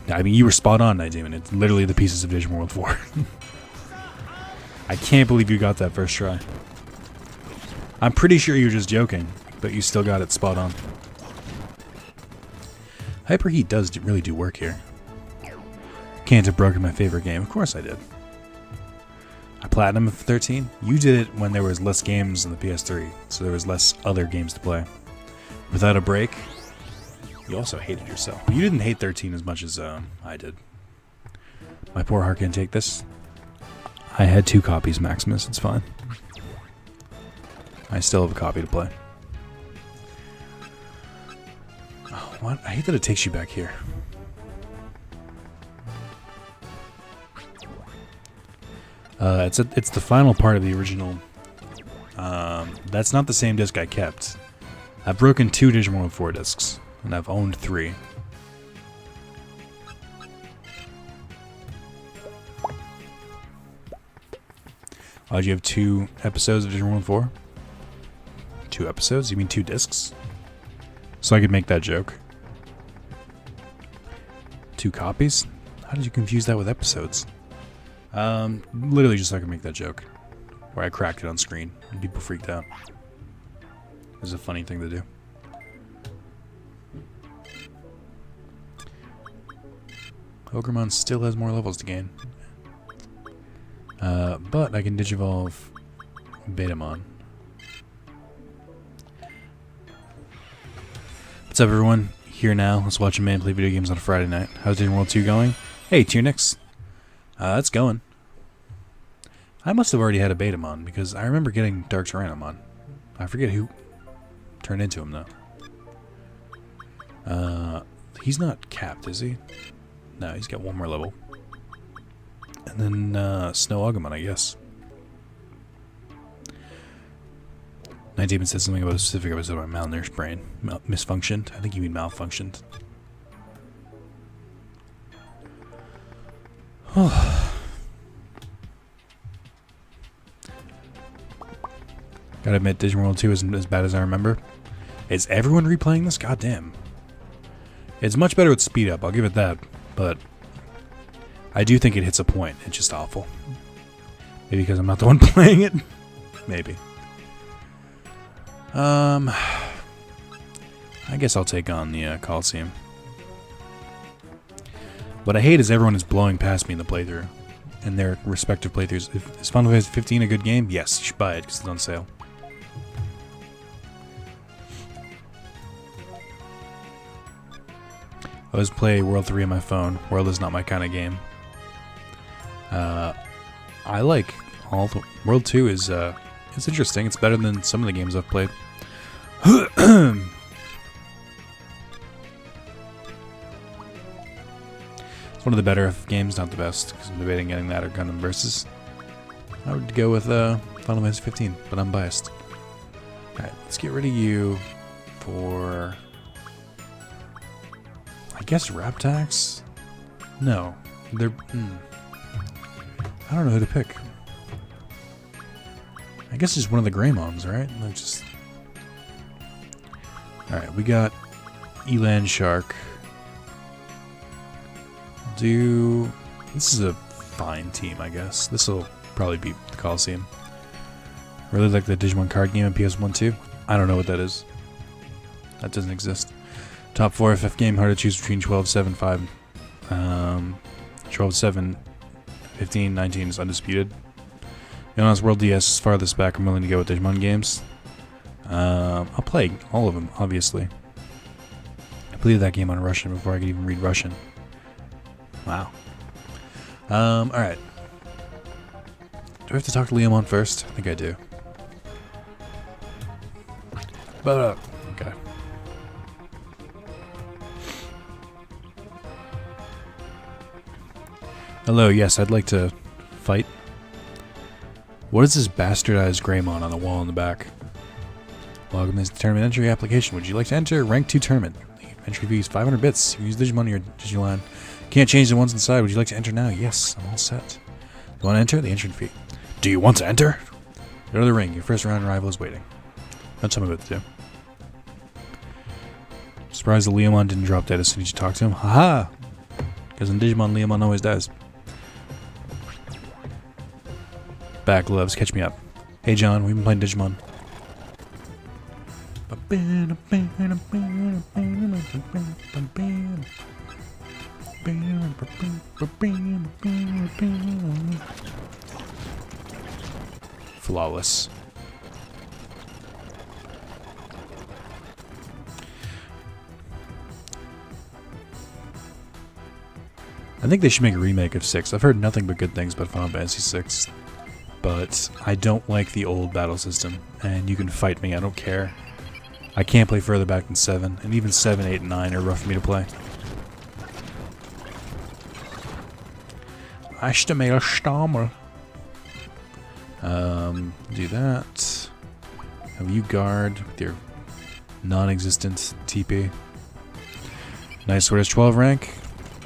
I mean, you were spot on, Night Demon. It's literally the pieces of Digimon World 4. I can't believe you got that first try. I'm pretty sure you were just joking, but you still got it spot on. Hyperheat does really do work here. Can't have broken my favorite game. Of course I did. I platinum for 13. You did it when there was less games on the PS3, so there was less other games to play. Without a break, you also hated yourself. But you didn't hate 13 as much as I did. My poor heart can't take this. I had 2 copies, Maximus. It's fine. I still have a copy to play. Oh, what? I hate that it takes you back here. It's the final part of the original. That's not the same disc I kept. I've broken 2 Digimon 4 discs, and I've owned 3. Oh, did you have 2 episodes of Digimon 4? 2 episodes? You mean 2 discs? So I could make that joke. 2 copies? How did you confuse that with episodes? Literally just so I could make that joke. Where I cracked it on screen and people freaked out. It was a funny thing to do. Ogremon still has more levels to gain. But I can Digivolve Betamon. What's up, everyone? Here now. Let's watch a man play video games on a Friday night. How's Digimon World 2 going? Hey, Tunix. It's going. I must have already had a Betamon, because I remember getting Dark Tyrannomon. I forget who turned into him, though. He's not capped, is he? No, he's got 1 more level. And then, Snow Agumon, I guess. Night Demon said something about a specific episode of my malnourished brain. Misfunctioned? I think you mean malfunctioned. Gotta admit, Digimon World 2 isn't as bad as I remember. Is everyone replaying this? God damn. It's much better with speed up, I'll give it that. But I do think it hits a point. It's just awful. Maybe because I'm not the one playing it? Maybe. I I guess I'll take on the Coliseum. What I hate is everyone is blowing past me in the playthrough. In their respective playthroughs. Is Final Fantasy 15 a good game? Yes, you should buy it because it's on sale. I always play World 3 on my phone. World is not my kind of game. I like all the... World 2 is it's interesting. It's better than some of the games I've played. One of the better games, not the best, because I'm debating getting that or Gundam Versus. I would go with Final Fantasy 15, but I'm biased. Alright, let's get rid of you for... I guess Raptax? No. They're... I don't know who to pick. I guess just one of the Greymons, right? Like just... Alright, we got Elan Shark. This is a fine team, I guess. This will probably beat the Coliseum. Really like the Digimon card game on PS1 too. I don't know what that is. That doesn't exist. Top 4 FF game, hard to choose between 12, 7, 5. 12, 7, 15, 19 is undisputed. Honest World DS is farthest back. I'm willing to go with Digimon games. I'll play all of them, obviously. I played that game on Russian before I could even read Russian. Wow. Alright. Do I have to talk to Leomon first? I think I do. But, okay. Hello, yes, I'd like to fight. What is this bastardized Greymon on the wall in the back? Welcome to this tournament entry application. Would you like to enter rank 2 tournament? Entry fee is 500 bits. You use Digimon or your Digiline. Can't change the ones inside. Would you like to enter now? Yes, I'm all set. You want to enter? The entry fee. Do you want to enter? Go to the ring. Your first round rival is waiting. Don't tell me what to do. Surprised the Leomon didn't drop dead as soon as you talk to him. Haha! Because in Digimon, Leomon always dies. Back gloves, catch me up. Hey John, we've been playing Digimon. Flawless. I think they should make a remake of 6. I've heard nothing but good things about Final Fantasy 6. But I don't like the old battle system. And you can fight me, I don't care. I can't play further back than 7. And even 7, 8, and 9 are rough for me to play. Ashtamel Stammer. Do that. Have you guard with your non-existent TP. Nice Sword is 12 rank.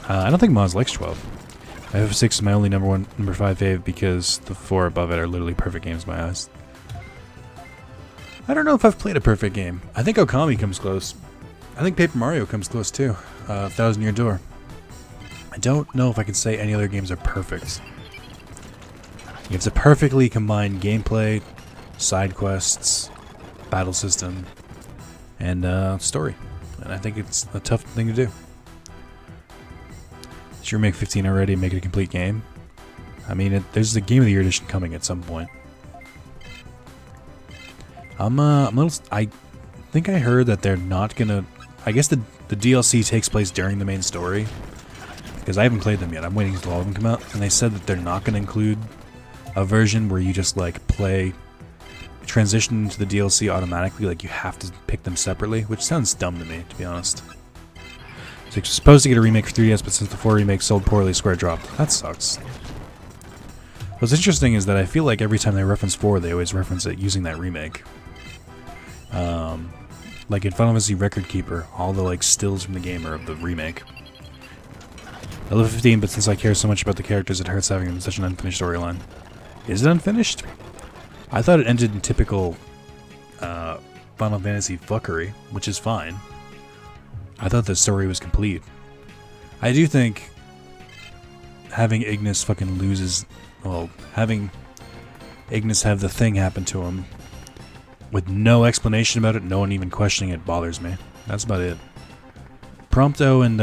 I don't think Maz likes 12. FF6 is my only number 5 fave because the 4 above it are literally perfect games in my eyes. I don't know if I've played a perfect game. I think Okami comes close. I think Paper Mario comes close too. 1000 Year Door. I don't know if I can say any other games are perfect. You have to perfectly combine gameplay, side quests, battle system, and story. And I think it's a tough thing to do. Should we make 15 already and make it a complete game? I mean, there's a Game of the Year edition coming at some point. I think I heard that they're not gonna... I guess the DLC takes place during the main story. Because I haven't played them yet. I'm waiting until all of them come out. And they said that they're not gonna include a version where you just, like, transition into the DLC automatically. Like, you have to pick them separately. Which sounds dumb to me, to be honest. So you're supposed to get a remake for 3DS, but since the 4 remake sold poorly, Square dropped. That sucks. What's interesting is that I feel like every time they reference 4, they always reference it using that remake. Like in Final Fantasy Record Keeper, all the like stills from the game are of the remake. I love 15, but since I care so much about the characters, it hurts having such an unfinished storyline. Is it unfinished? I thought it ended in typical Final Fantasy fuckery, which is fine. I thought the story was complete. I do think having Ignis fucking loses... Well, having Ignis have the thing happen to him with no explanation about it, no one even questioning it, bothers me. That's about it. Prompto and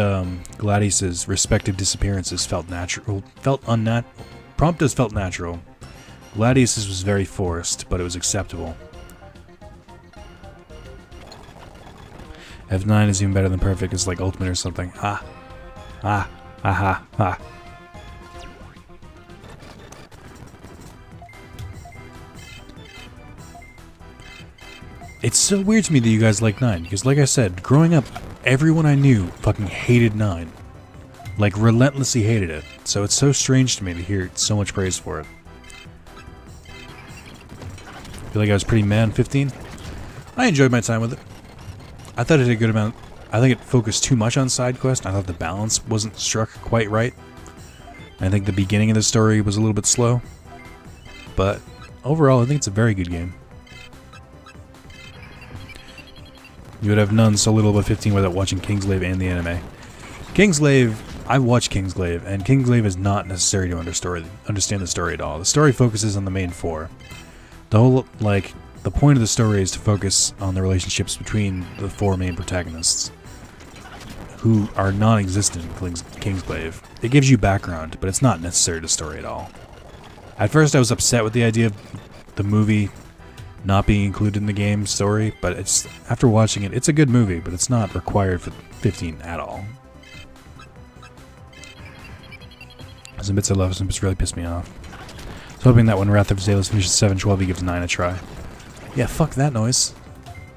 Gladius's respective disappearances felt natural. Prompto's felt natural. Gladius's was very forced, but it was acceptable. F9 is even better than perfect. It's like ultimate or something. Ah. Ah. Aha. Ah. It's so weird to me that you guys like 9, because like I said, growing up, everyone I knew fucking hated 9. Like, relentlessly hated it. So it's so strange to me to hear so much praise for it. Feel like I was pretty mad in 15? I enjoyed my time with it. I thought it had a good amount. I think it focused too much on side quest. I thought the balance wasn't struck quite right. I think the beginning of the story was a little bit slow. But overall, I think it's a very good game. You would have known so little about 15 without watching Kingslave and the anime. Kingslave, I watched Kingslave, and Kingslave is not necessary to understand the story at all. The story focuses on the main 4. The whole, like, the point of the story is to focus on the relationships between the 4 main protagonists, who are non-existent in Kingslave. It gives you background, but it's not necessary to the story at all. At first I was upset with the idea of the movie not being included in the game story, but it's after watching it, it's a good movie, but it's not required for 15 at all. Some bits I love, some bits really pissed me off. I was hoping that when Wrath of Zalis finishes 7/12, he gives 9 a try. Yeah, fuck that noise.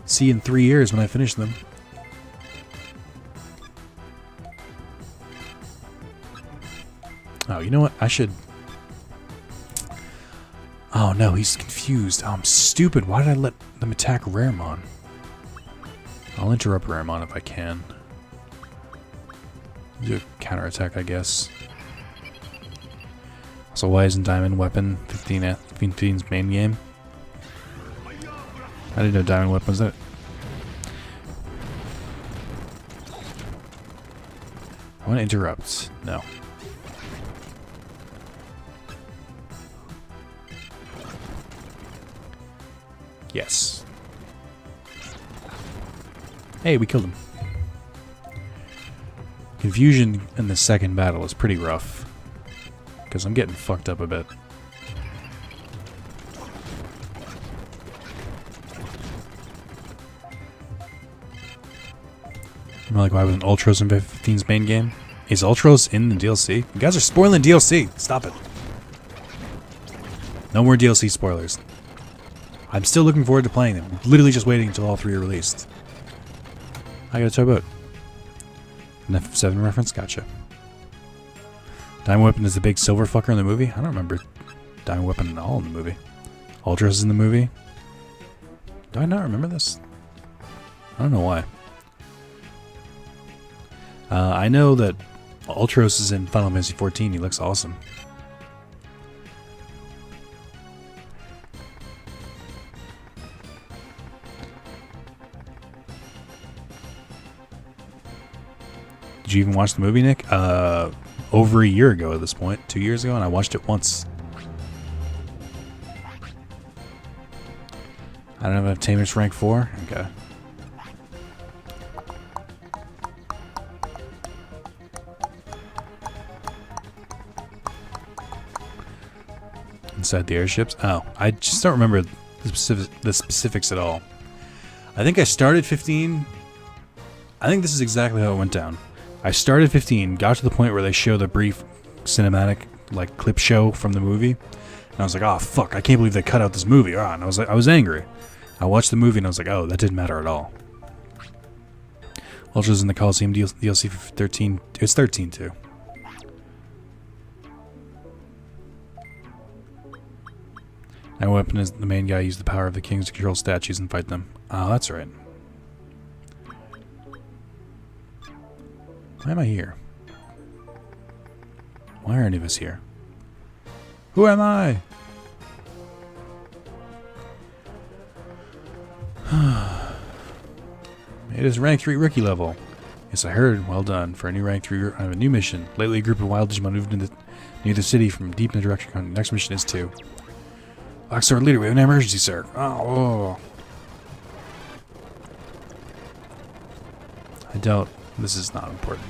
See you in 3 years when I finish them. Oh, you know what? I should... Oh no, he's confused. Oh, I'm stupid. Why did I let them attack Raremon? I'll interrupt Raremon if I can. Do a counterattack, I guess. So why isn't Diamond Weapon 15's main game? I didn't know Diamond Weapon was that. I want to interrupt. No. Yes. Hey, we killed him. Confusion in the second battle is pretty rough, because I'm getting fucked up a bit. I'm like, why wasn't Ultros in 15's main game? Is Ultros in the DLC? You guys are spoiling DLC. Stop it. No more DLC spoilers. I'm still looking forward to playing them. I'm literally just waiting until all 3 are released. I gotta talk about an F7 reference? Gotcha. Diamond Weapon is the big silver fucker in the movie? I don't remember Diamond Weapon at all in the movie. Ultros is in the movie? Do I not remember this? I don't know why. I know that Ultros is in Final Fantasy XIV. He looks awesome. Did you even watch the movie, Nick? Over a year ago at this point. 2 years ago, and I watched it once. I don't have Tamer's rank 4? Okay. Inside the airships? Oh, I just don't remember the specifics at all. I think I started 15. I think this is exactly how it went down. I started 15, got to the point where they show the brief cinematic, like, clip show from the movie, and I was like, oh fuck, I can't believe they cut out this movie. Oh, and I was angry. I watched the movie and I was like, oh, that didn't matter at all. Ultras in the Coliseum DLC for 13. It's 13 too. My weapon is the main guy used the power of the kings to control statues and fight them. Oh, that's right. Why am I here? Why are any of us here? Who am I? It is rank 3 rookie level. Yes, I heard. Well done. For a new rank 3, I have a new mission. Lately, a group of wild Digimon moved near the city from deep in the direction. Next mission is 2. Black Sword Leader, we have an emergency, sir. Oh. I doubt this is not important.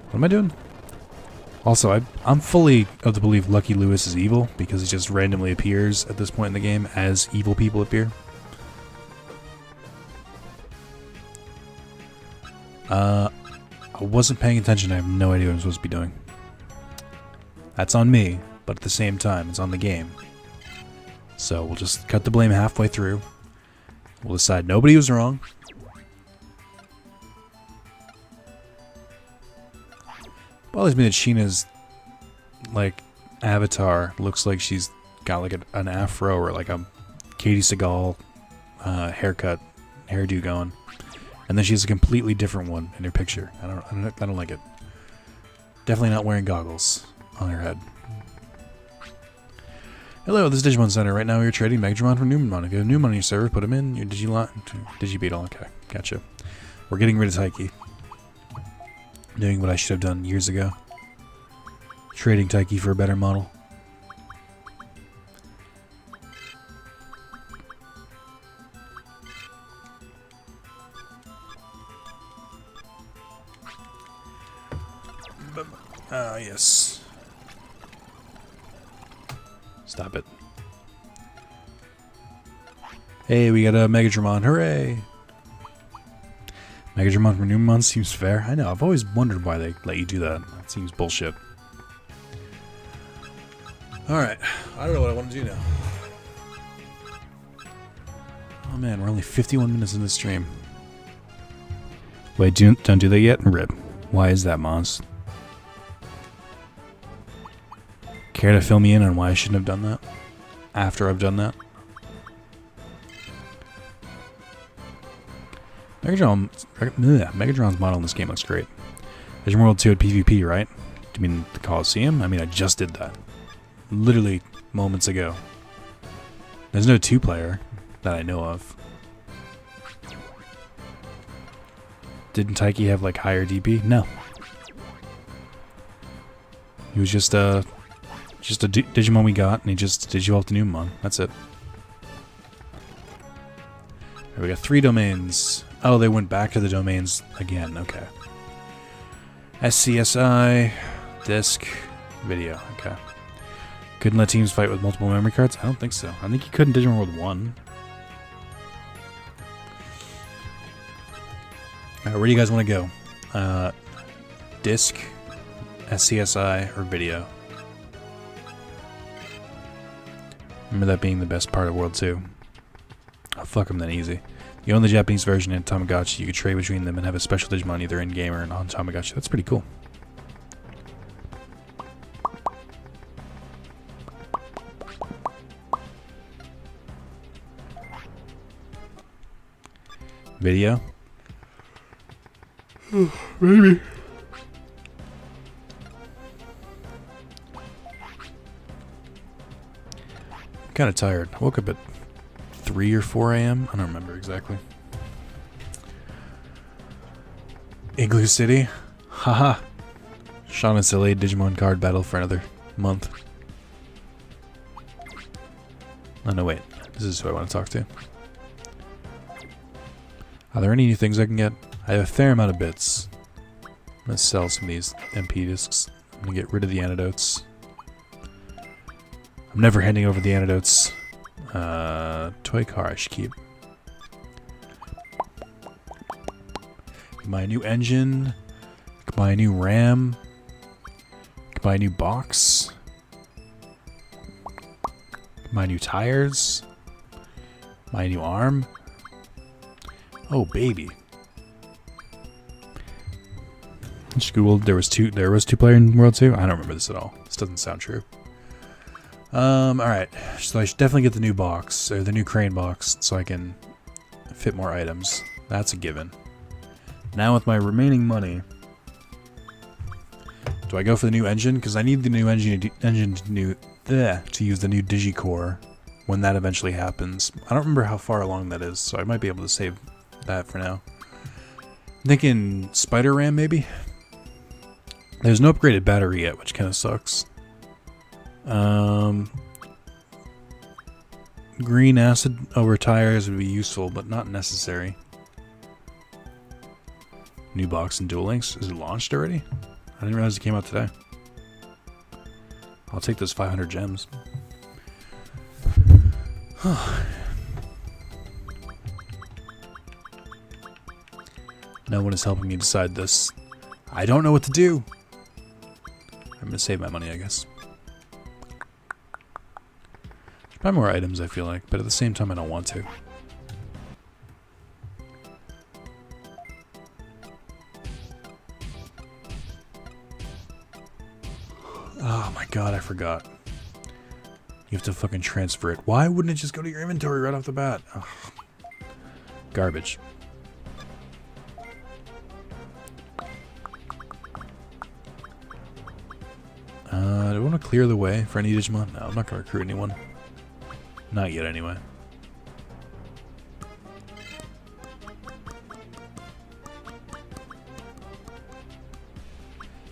What am I doing? Also, I'm fully of the belief Lucky Lewis is evil because he just randomly appears at this point in the game as evil people appear. I wasn't paying attention. I have no idea what I'm supposed to be doing. That's on me, but at the same time, it's on the game. So we'll just cut the blame halfway through. We'll decide nobody was wrong. Bothers me that Sheena's like avatar looks like she's got like an afro or like a Katie Seagal hairdo going, and then she has a completely different one in her picture. I don't like it. Definitely not wearing goggles on her head. Hello, this is Digimon Center. Right now we are trading Megadramon for Numemon. If you have Numemon on your server, put them in your Digibeetle. Okay, gotcha. We're getting rid of Taiki. Doing what I should have done years ago. Trading Taiki for a better model. Yes. Stop it. Hey, we got a Megadramon. Hooray! Megadramon for Numemon seems fair. I know, I've always wondered why they let you do that. That seems bullshit. Alright, I don't know what I want to do now. Oh man, we're only 51 minutes in this stream. Wait, don't do that yet? Rip. Why is that, Mons? Care to fill me in on why I shouldn't have done that? After I've done that? Megatron's model in this game looks great. Digimon World 2 at PvP, right? Do you mean the Coliseum? I mean, I just did that. Literally moments ago. There's no 2-player that I know of. Didn't Taiki have like higher DP? No. He was just a Digimon we got, and he just Digivolved to Numemon. That's it. Right, we got 3 domains. Oh, they went back to the domains again. Okay. SCSI, disk, video. Okay. Couldn't let teams fight with multiple memory cards? I don't think so. I think you could in Digimon World 1. Alright, where do you guys want to go? Disk, SCSI, or video? Remember that being the best part of World 2. Oh, fuck them that easy. You own the Japanese version and Tamagotchi. You could trade between them and have a special Digimon either in-game or on Tamagotchi. That's pretty cool. Video? Maybe. I'm kind of tired. I woke up at 3 or 4 a.m. I don't remember exactly. Igloo City? Haha. Shauna's delayed Digimon card battle for another month. Oh no, wait. This is who I want to talk to. Are there any new things I can get? I have a fair amount of bits. I'm going to sell some of these MP discs. I'm going to get rid of the antidotes. I'm never handing over the antidotes. Toy car I should keep. Buy a new engine. Buy a new RAM. Buy a new box. Buy new tires. Buy a new arm. Oh baby. Just Googled there was 2-player in World 2. I don't remember this at all. This doesn't sound true. Alright, so I should definitely get the new box, or the new crane box, so I can fit more items. That's a given. Now with my remaining money, do I go for the new engine? Because I need the new engine to use the new Digicore when that eventually happens. I don't remember how far along that is, so I might be able to save that for now. I'm thinking Spider RAM, maybe? There's no upgraded battery yet, which kind of sucks. Green acid over tires would be useful, but not necessary. New box in Duel Links. Is it launched already? I didn't realize it came out today. I'll take those 500 gems. No one is helping me decide this. I don't know what to do. I'm gonna save my money, I guess. There's probably more items, I feel like, but at the same time, I don't want to. Oh my god, I forgot. You have to fucking transfer it. Why wouldn't it just go to your inventory right off the bat? Ugh. Garbage. Do I want to clear the way for any Digimon? No, I'm not going to recruit anyone. Not yet, anyway.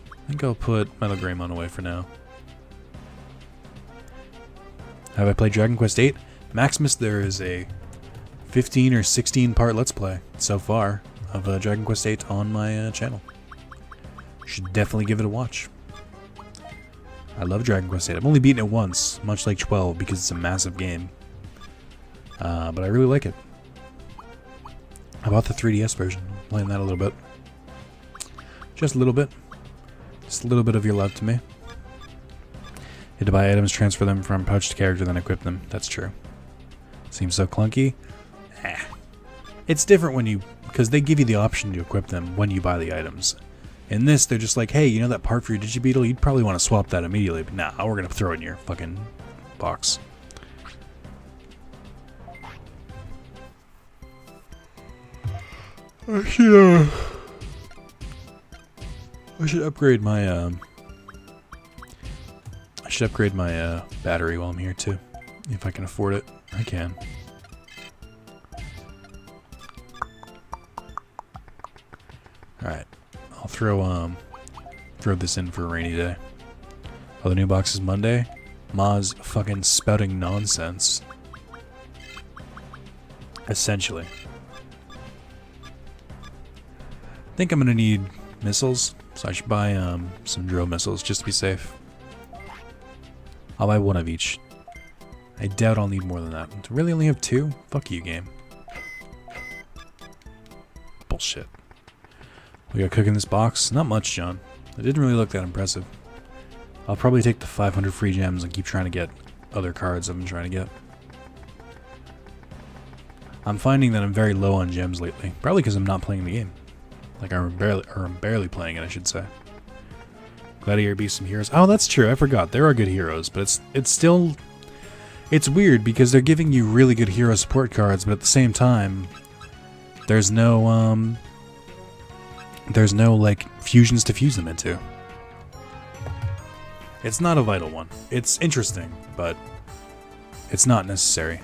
I think I'll put Metal Greymon away for now. Have I played Dragon Quest VIII? Maximus, there is a 15 or 16 part Let's Play so far of Dragon Quest VIII on my channel. You should definitely give it a watch. I love Dragon Quest VIII. I've only beaten it once, much like 12, because it's a massive game. But I really like it. I bought the 3DS version. I'm playing that a little bit. Just a little bit. Just a little bit of your love to me. You had to buy items, transfer them from pouch to character, then equip them. That's true. Seems so clunky. It's different when you... because they give you the option to equip them when you buy the items. In this, they're just like, hey, you know that part for your Digibeetle? You'd probably want to swap that immediately. But nah, we're going to throw it in your fucking box. I should upgrade my battery while I'm here too. If I can afford it, I can. Alright. I'll throw this in for a rainy day. Oh, the new box is Monday? Ma's fucking spouting nonsense. Essentially. I think I'm gonna need missiles, so I should buy some drill missiles just to be safe. I'll buy one of each. I doubt I'll need more than that. To really only have two? Fuck you, game. Bullshit. We got cook in this box? Not much, John. It didn't really look that impressive. I'll probably take the 500 free gems and keep trying to get other cards I've been trying to get. I'm finding that I'm very low on gems lately. Probably because I'm not playing the game. Like, I'm barely playing it, I should say. Gladiator Beasts and Heroes. Oh, that's true. I forgot. There are good heroes, but it's still... It's weird because they're giving you really good hero support cards, but at the same time, there's no, like, fusions to fuse them into. It's not a vital one. It's interesting, but it's not necessary.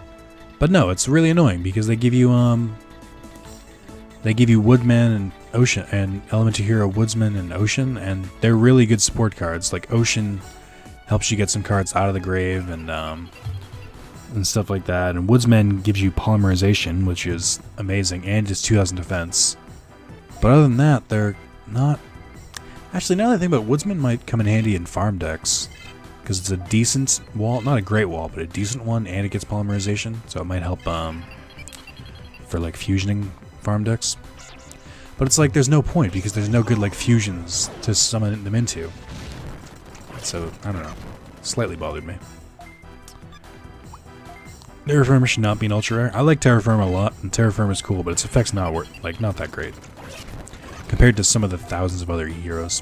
But no, it's really annoying because they give you Woodman and Ocean and Elemental Hero Woodsman and Ocean, and they're really good support cards. Like Ocean helps you get some cards out of the grave and stuff like that. And Woodsman gives you polymerization, which is amazing, and it's 2000 defense. But other than that, they're not. Actually, now that I think about it, Woodsman might come in handy in farm decks because it's a decent wall, not a great wall, but a decent one, and it gets polymerization, so it might help for like fusioning farm decks. But it's like there's no point because there's no good like fusions to summon them into. So I don't know. Slightly bothered me. Terraformer should not be an ultra rare. I like Terraform a lot, and Terraform is cool, but its effect's not not that great compared to some of the thousands of other heroes.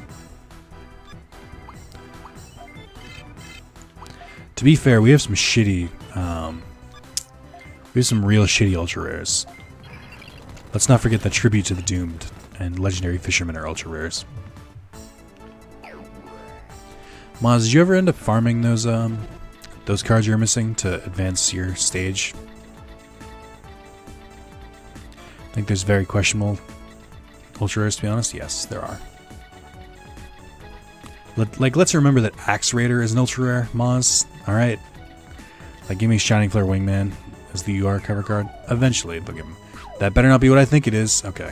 To be fair, we have some shitty, we have some real shitty ultra rares. Let's not forget that Tribute to the Doomed and Legendary Fishermen are ultra rares. Maz, did you ever end up farming those cards you're missing to advance your stage? I think there's very questionable ultra rares, to be honest. Yes, there are. Let's remember that Axe Raider is an ultra rare, Maz. Alright? Like, give me Shining Flare Wingman as the UR cover card. Eventually, they'll give him. That better not be what I think it is. Okay.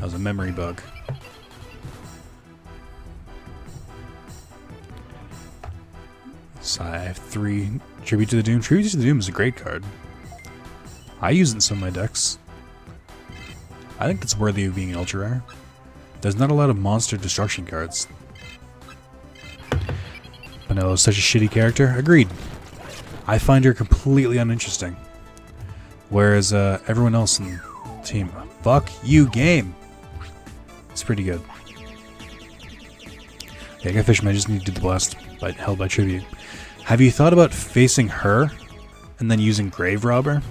was a memory bug. So I have 3 Tribute to the Doom. Tribute to the Doom is a great card. I use it in some of my decks. I think it's worthy of being an ultra rare. There's not a lot of monster destruction cards. Vanilla is such a shitty character. Agreed. I find her completely uninteresting. Whereas everyone else in the team, fuck you, game. It's pretty good. Yeah, I got Fishman. I just need to do the blast held by Tribute. Have you thought about facing her and then using Grave Robber?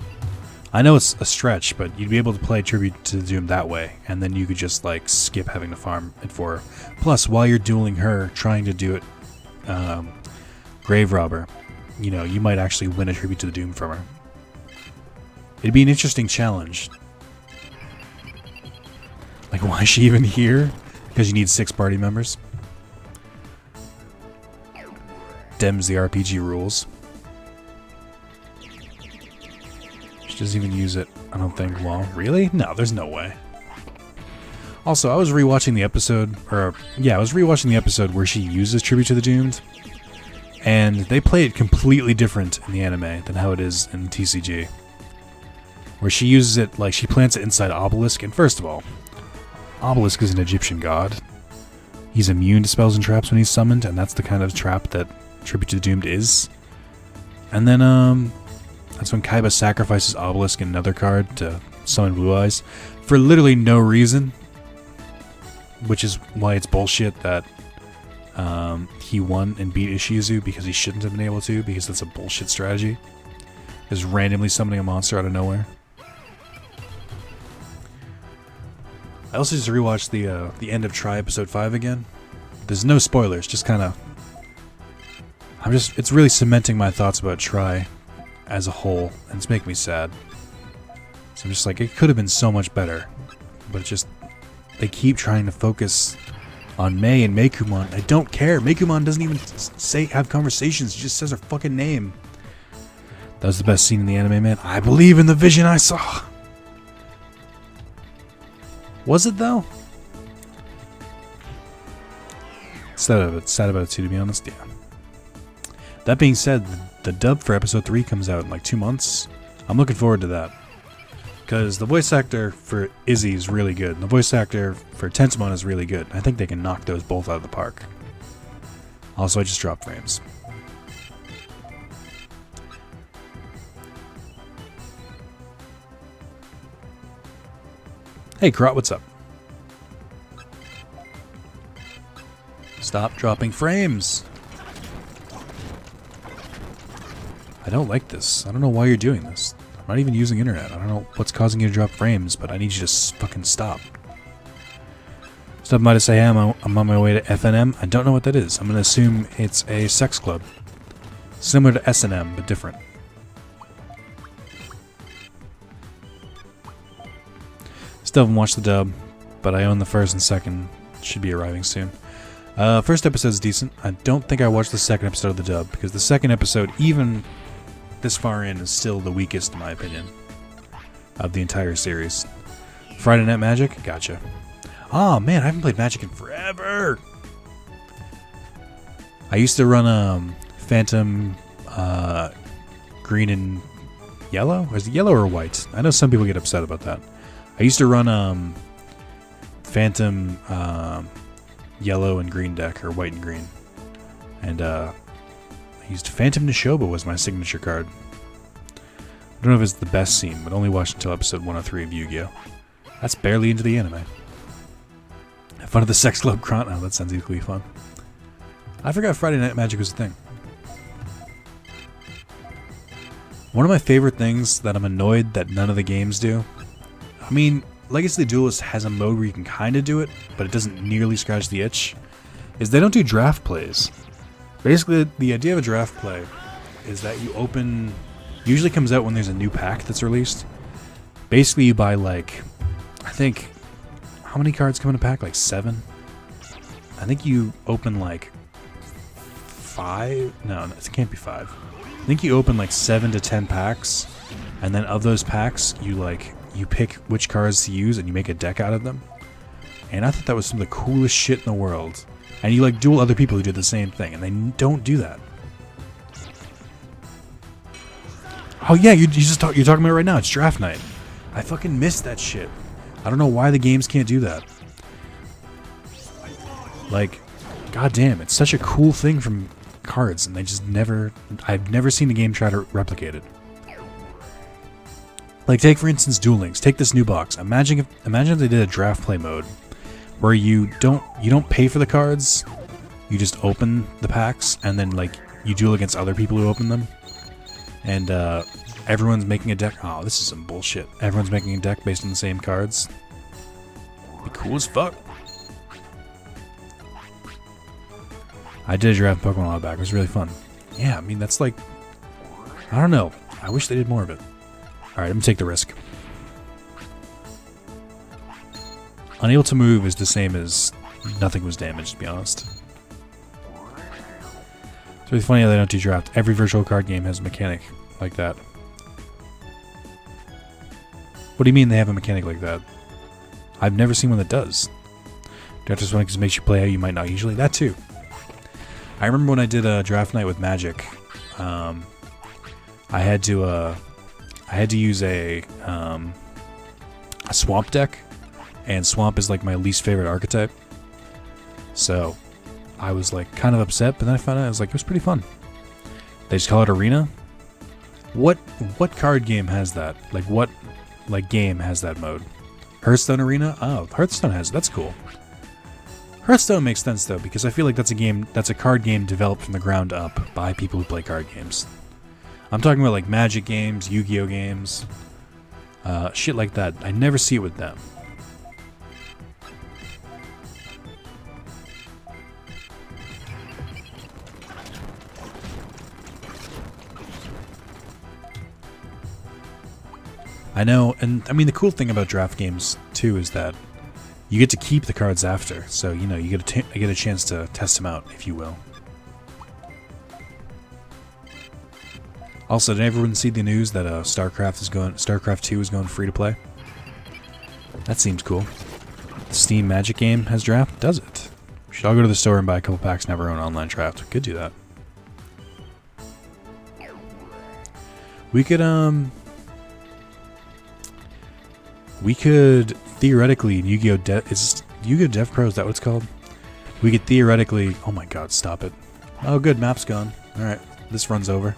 I know it's a stretch, but you'd be able to play Tribute to the Doom that way, and then you could just like skip having to farm it for her. Plus, while you're dueling her, trying to do it Grave Robber, you know, you might actually win a Tribute to the Doom from her. It'd be an interesting challenge. Like, why is she even here? Because you need 6 party members. Dems the RPG rules. She doesn't even use it, I don't think. Well, really? No, there's no way. Also, I was rewatching the episode, I was rewatching the episode where she uses Tribute to the Doomed, and they play it completely different in the anime than how it is in TCG. Where she uses it, like, she plants it inside Obelisk, and first of all, Obelisk is an Egyptian god. He's immune to spells and traps when he's summoned, and that's the kind of trap that Tribute to the Doomed is. And then, that's when Kaiba sacrifices Obelisk and another card to summon Blue Eyes for literally no reason. Which is why it's bullshit that he won and beat Ishizu, because he shouldn't have been able to, because that's a bullshit strategy. Just randomly summoning a monster out of nowhere. I also just rewatched the end of Try episode 5 again. There's no spoilers, just kind of... it's really cementing my thoughts about Try as a whole, and it's making me sad. So I'm just like, it could have been so much better, but it just, they keep trying to focus on Mei and Meikumon. I don't care. Meikumon doesn't even have conversations. He just says her fucking name. That was the best scene in the anime, man. I believe in the vision I saw. Was it though? Sad about it too, to be honest. Yeah. That being said, the dub for episode 3 comes out in like 2 months. I'm looking forward to that. Because the voice actor for Izzy is really good, and the voice actor for Tentomon is really good. I think they can knock those both out of the park. Also, I just dropped frames. Hey, Krot, what's up? Stop dropping frames! I don't like this. I don't know why you're doing this. I'm not even using internet. I don't know what's causing you to drop frames, but I need you to fucking stop. Stop by to say, hey, I'm on my way to FNM. I don't know what that is. I'm going to assume it's a sex club. Similar to S&M, but different. Still haven't watched the dub, but I own the first and second. Should be arriving soon. First episode's decent. I don't think I watched the second episode of the dub, because the second episode, even this far in, is still the weakest, in my opinion, of the entire series. Friday Night Magic? Gotcha. Oh man, I haven't played Magic in forever! I used to run Phantom green and yellow? Is it yellow or white? I know some people get upset about that. I used to run Phantom yellow and green deck, or white and green. And I used Phantom Nishoba was my signature card. I don't know if it's the best scene, but only watched until episode 103 of Yu-Gi-Oh! That's barely into the anime. Have fun at the Sex Club Kront. Oh, that sounds equally fun. I forgot Friday Night Magic was a thing. One of my favorite things that I'm annoyed that none of the games do. I mean, Legacy of the Duelist has a mode where you can kind of do it, but it doesn't nearly scratch the itch. Is they don't do draft plays. Basically, the idea of a draft play is that you open... Usually comes out when there's a new pack that's released. Basically, you buy like... I think... How many cards come in a pack? Like 7? I think you open like 5? No, it can't be 5. I think you open like 7 to 10 packs, and then of those packs, you pick which cards to use and you make a deck out of them. And I thought that was some of the coolest shit in the world. And you like duel other people who did the same thing, and they don't do that. Oh yeah, you're talking about it right now. It's draft night. I fucking missed that shit. I don't know why the games can't do that. Like, goddamn, it's such a cool thing from cards, and they just never... I've never seen a game try to replicate it. Like, take for instance Duel Links. Take this new box. Imagine if they did a draft play mode where you don't pay for the cards, you just open the packs, and then like you duel against other people who open them, and everyone's making a deck. Oh, this is some bullshit. Everyone's making a deck based on the same cards. Be cool as fuck. I did a draft Pokemon a while back. It was really fun. Yeah, I mean that's like, I don't know. I wish they did more of it. All right, I'm gonna take the risk. Unable to move is the same as nothing was damaged, to be honest. It's really funny how they don't do draft. Every virtual card game has a mechanic like that. What do you mean they have a mechanic like that? I've never seen one that does. Draft is one because it makes you play how you might not usually. That too. I remember when I did a draft night with Magic. I had to use a swamp deck. And Swamp is like my least favorite archetype. So I was like kind of upset, but then I found out it was pretty fun. They just call it Arena. What card game has that? Like what game has that mode? Hearthstone Arena? Oh, Hearthstone has it. That's cool. Hearthstone makes sense though, because I feel like that's a card game developed from the ground up by people who play card games. I'm talking about like Magic games, Yu-Gi-Oh games, shit like that. I never see it with them. I know, and I mean the cool thing about draft games too is that you get to keep the cards after, so you know you get a chance to test them out, if you will. Also, did everyone see the news that StarCraft 2 is going free to play? That seems cool. The Steam Magic game has draft, does it? We should all go to the store and buy a couple packs and have our own online draft. We could do that. We could theoretically in Yu-Gi-Oh! Yu-Gi-Oh! Dev Pro, is that what it's called? We could theoretically... Oh my god, stop it. Oh good, map's gone. Alright, this run's over.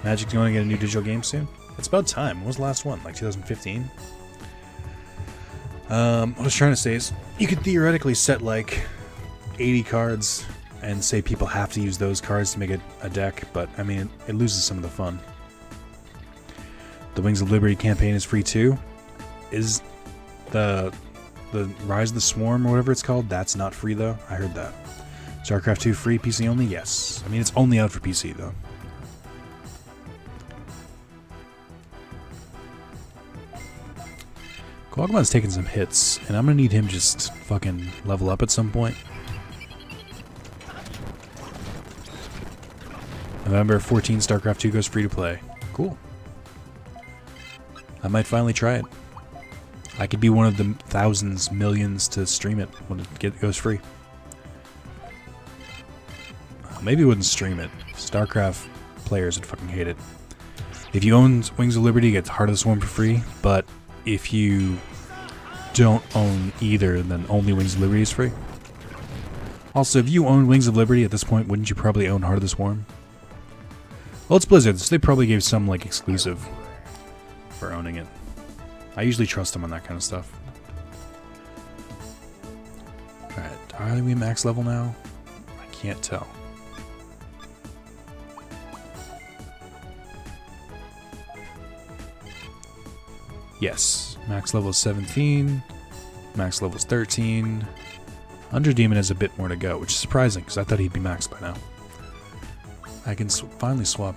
Magic's going to get a new digital game soon? It's about time. When was the last one? Like 2015? What I was trying to say is, you could theoretically set like 80 cards and say people have to use those cards to make it a deck, but I mean, it loses some of the fun. The Wings of Liberty campaign is free too. Is the Rise of the Swarm or whatever it's called, that's not free though? I heard that. StarCraft 2 free, PC only? Yes. I mean, it's only out for PC though. Quagmon's taking some hits, and I'm gonna need him just fucking level up at some point. November 14, StarCraft 2 goes free to play. Cool. I might finally try it. I could be one of the thousands, millions to stream it when it goes free. Maybe I wouldn't stream it. StarCraft players would fucking hate it. If you own Wings of Liberty, you get Heart of the Swarm for free, but if you don't own either, then only Wings of Liberty is free. Also, if you own Wings of Liberty at this point, wouldn't you probably own Heart of the Swarm? Well, it's Blizzard, so they probably gave some, like, exclusive for owning it. I usually trust them on that kind of stuff. Alright, are we max level now? I can't tell. Yes, max level is 17, max level is 13. Under Demon has a bit more to go, which is surprising, because I thought he'd be maxed by now. I can finally swap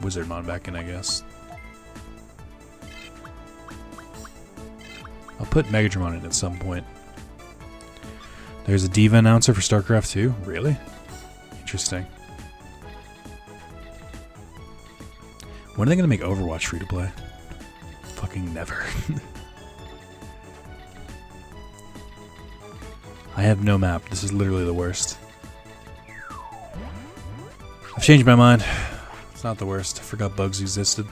Wizardmon back in, I guess. I'll put Megadramon in at some point. There's a Diva announcer for StarCraft 2? Really? Interesting. When are they going to make Overwatch free to play? Fucking never. I have no map. This is literally the worst. I've changed my mind. It's not the worst. I forgot bugs existed.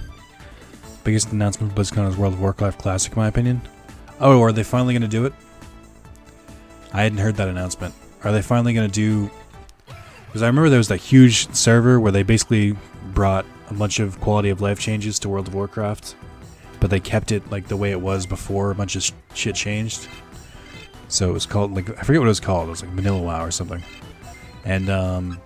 Biggest announcement for BlizzCon is World of Warcraft Classic, in my opinion. Oh, are they finally going to do it? I hadn't heard that announcement. Are they finally going to do... Because I remember there was that huge server where they basically brought a bunch of quality of life changes to World of Warcraft, but they kept it like the way it was before a bunch of shit changed. So it was called, like, I forget what it was called. It was like Vanilla WoW or something. And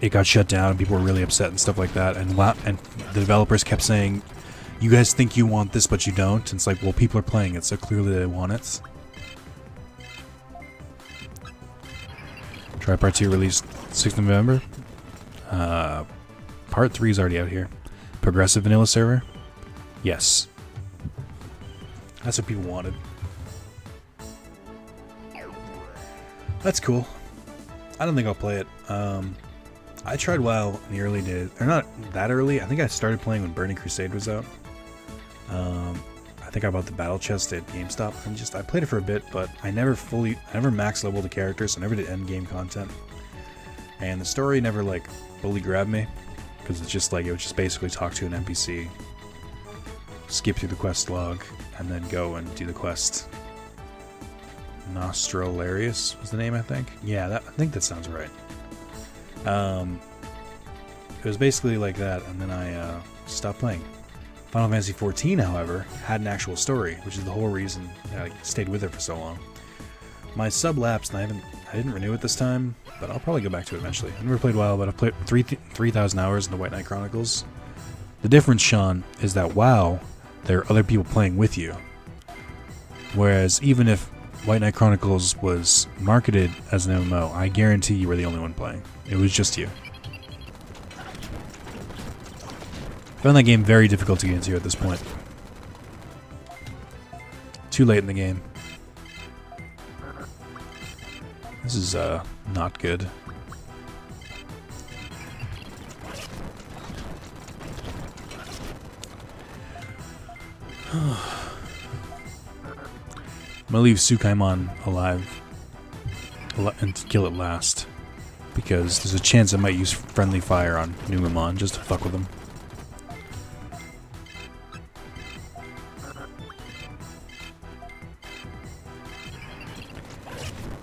it got shut down and people were really upset and stuff like that. And the developers kept saying, you guys think you want this, but you don't. And it's like, well, people are playing it, so clearly they want it. Try Part 2 released 6th of November. Part 3 is already out here. Progressive vanilla server? Yes. That's what people wanted. That's cool. I don't think I'll play it. I tried WoW in the early days. Or not that early. I think I started playing when Burning Crusade was out. I think I bought the battle chest at GameStop and I played it for a bit, but I never max leveled the characters, so I never did end game content. And the story never like fully grabbed me, because it's just like it would just basically talk to an NPC, skip through the quest log, and then go and do the quest. Nostrolarius was the name, I think. Yeah, I think that sounds right. It was basically like that, and then I stopped playing. Final Fantasy XIV, however, had an actual story, which is the whole reason I stayed with it for so long. My sub lapsed, and I didn't renew it this time, but I'll probably go back to it eventually. I never played WoW, but I've played 3,000 hours in the White Knight Chronicles. The difference, Sean, is that WoW, there are other people playing with you. Whereas even if White Knight Chronicles was marketed as an MMO, I guarantee you were the only one playing. It was just you. I found that game very difficult to get into at this point. Too late in the game. This is not good. I'm gonna leave Sukaimon alive and kill it last, because there's a chance I might use friendly fire on Numamon just to fuck with him.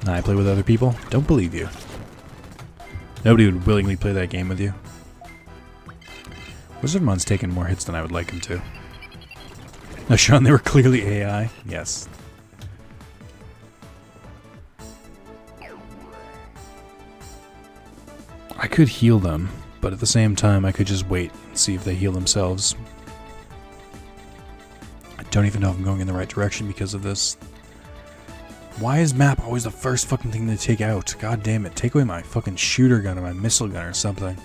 I play with other people? Don't believe you. Nobody would willingly play that game with you. Wizardmon's taken more hits than I would like him to. No, Sean, they were clearly AI. Yes. I could heal them, but at the same time I could just wait and see if they heal themselves. I don't even know if I'm going in the right direction because of this. Why is map always the first fucking thing to take out? God damn it, take away my fucking shooter gun or my missile gun or something.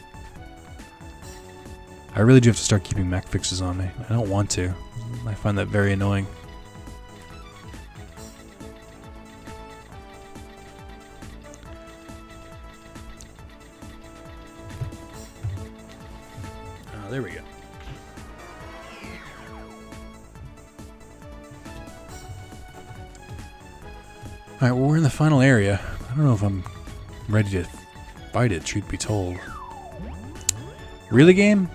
I really do have to start keeping mech fixes on me. I don't want to. I find that very annoying. Oh, there we go. Alright, well, we're in the final area. I don't know if I'm ready to fight it, truth be told. Really, game?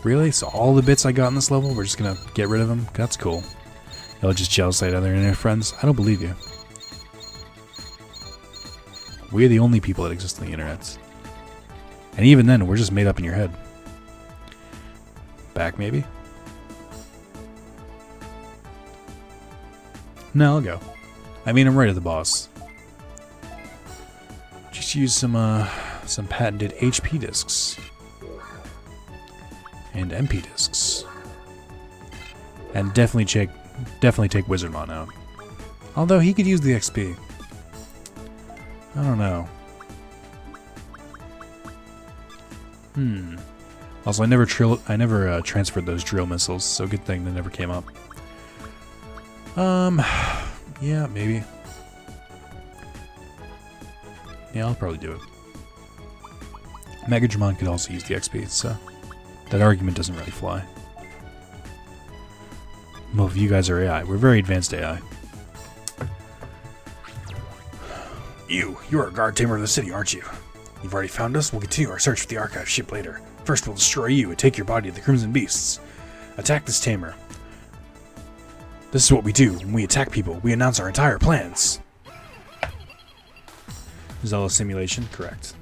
Really? So all the bits I got in this level, we're just gonna get rid of them? That's cool. You'll just jealous at other internet friends? I don't believe you. We're the only people that exist on the internet. And even then, we're just made up in your head. Back, maybe? No, I'll go. I mean, I'm right at the boss. Just use some patented HP discs. And MP discs. And definitely take Wizardmon out. Although he could use the XP. I don't know. Also, I never transferred those drill missiles, so good thing they never came up. Yeah, maybe. Yeah, I'll probably do it. Megadramon could also use the XP, so that argument doesn't really fly. Well, if you guys are AI, we're very advanced AI. You're a guard tamer of the city, aren't you? You've already found us? We'll continue our search for the archive ship later. First, we'll destroy you and take your body to the Crimson Beasts. Attack this tamer. This is what we do. When we attack people, we announce our entire plans. Zalis simulation, correct.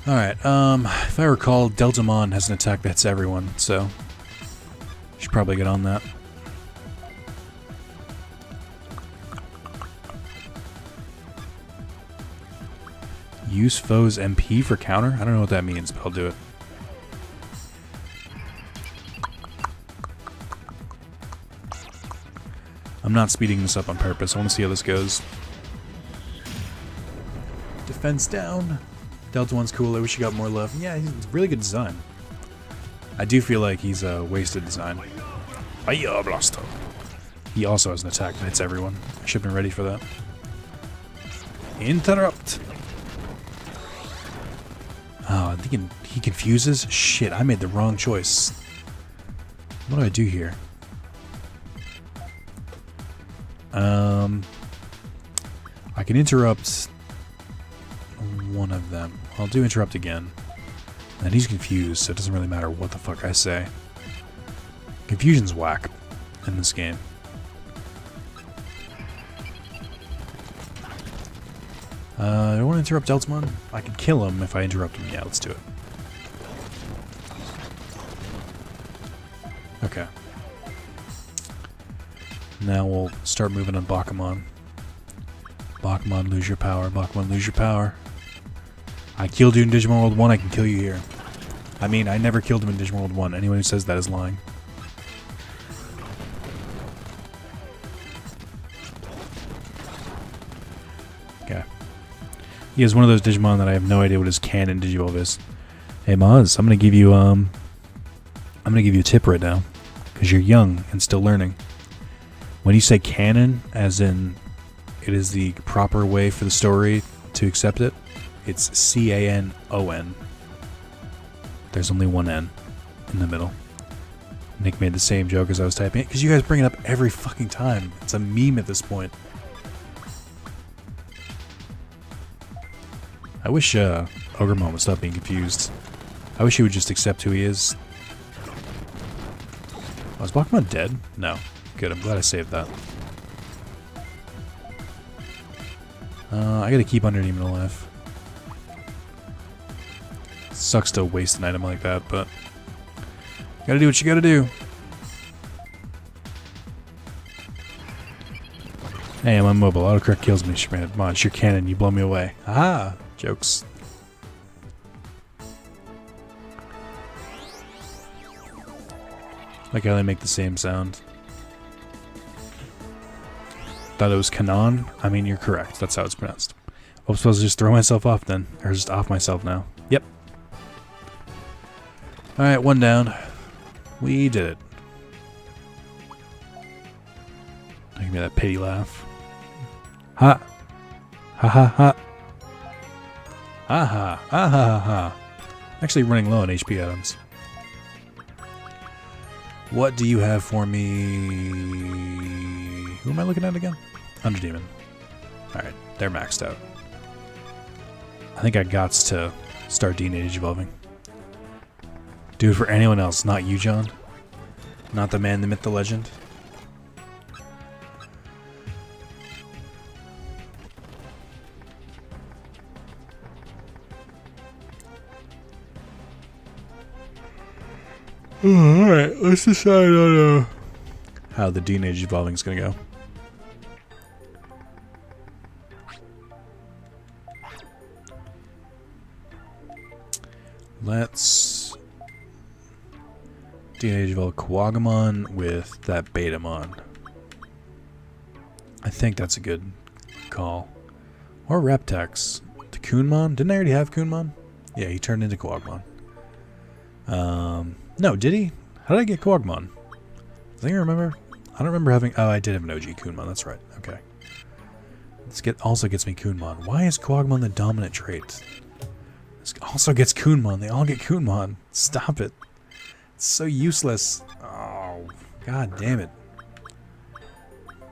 Alright, if I recall, Deltamon has an attack that hits everyone, so should probably get on that. Use foe's MP for counter? I don't know what that means, but I'll do it. I'm not speeding this up on purpose. I want to see how this goes. Defense down. Delta 1's cool. I wish he got more love. Yeah, he's really good design. I do feel like he's a wasted design. Hiya, Blaster. He also has an attack that hits everyone. I should have been ready for that. Interrupt. Oh, I think he confuses? Shit, I made the wrong choice. What do I do here? I can interrupt one of them. I'll do interrupt again. And he's confused, so it doesn't really matter what the fuck I say. Confusion's whack in this game. I don't want to interrupt Deltamon. I can kill him if I interrupt him. Yeah, let's do it. Okay. Now we'll start moving on Bakumon. Bakumon, lose your power. Bakumon, lose your power. I killed you in Digimon World 1, I can kill you here. I mean, I never killed him in Digimon World 1. Anyone who says that is lying. Okay. He is one of those Digimon that I have no idea what his canon Digivolve is. Hey Maz, I'm gonna give you a tip right now. Because you're young and still learning. When you say canon, as in it is the proper way for the story to accept it, it's C-A-N-O-N. There's only one N in the middle. Nick made the same joke as I was typing it, because you guys bring it up every fucking time. It's a meme at this point. I wish Ogremon would stop being confused. I wish he would just accept who he is. Oh, is Bakumon dead? No. Good, I'm glad I saved that. I gotta keep Underdemon alive. Sucks to waste an item like that, but gotta do what you gotta do. Hey, I'm immobile. Autocorrect kills me, man. Come on, it's your cannon. You blow me away. Aha! Jokes. Like how they make the same sound. Thought it was Kanon? I mean, you're correct. That's how it's pronounced. I'm supposed to just throw myself off then. Or just off myself now. Yep. Alright, one down. We did it. Give me that pity laugh. Ha! Ha ha ha! Ha ha! Ha ha ha! Actually running low on HP items. What do you have for me? Who am I looking at again? Underdemon. Alright, they're maxed out. I think I gots to start Age evolving. Do it for anyone else, not you, John. Not the man, the myth, the legend. Alright, let's decide on how the Age evolving is going to go. Let's Age evolve Kuwagamon with that Betamon. I think that's a good call. Or Reptex. To Kunmon? Didn't I already have Kunmon? Yeah, he turned into Kuwagamon. No, did he? How did I get Kuwagamon? I think I remember. I don't remember having... Oh, I did have an OG Kunmon. That's right. Okay. Also gets me Kunmon. Why is Kuwagamon the dominant trait? This also gets Kunmon. They all get Kunmon. Stop it. It's so useless. Oh, God damn it.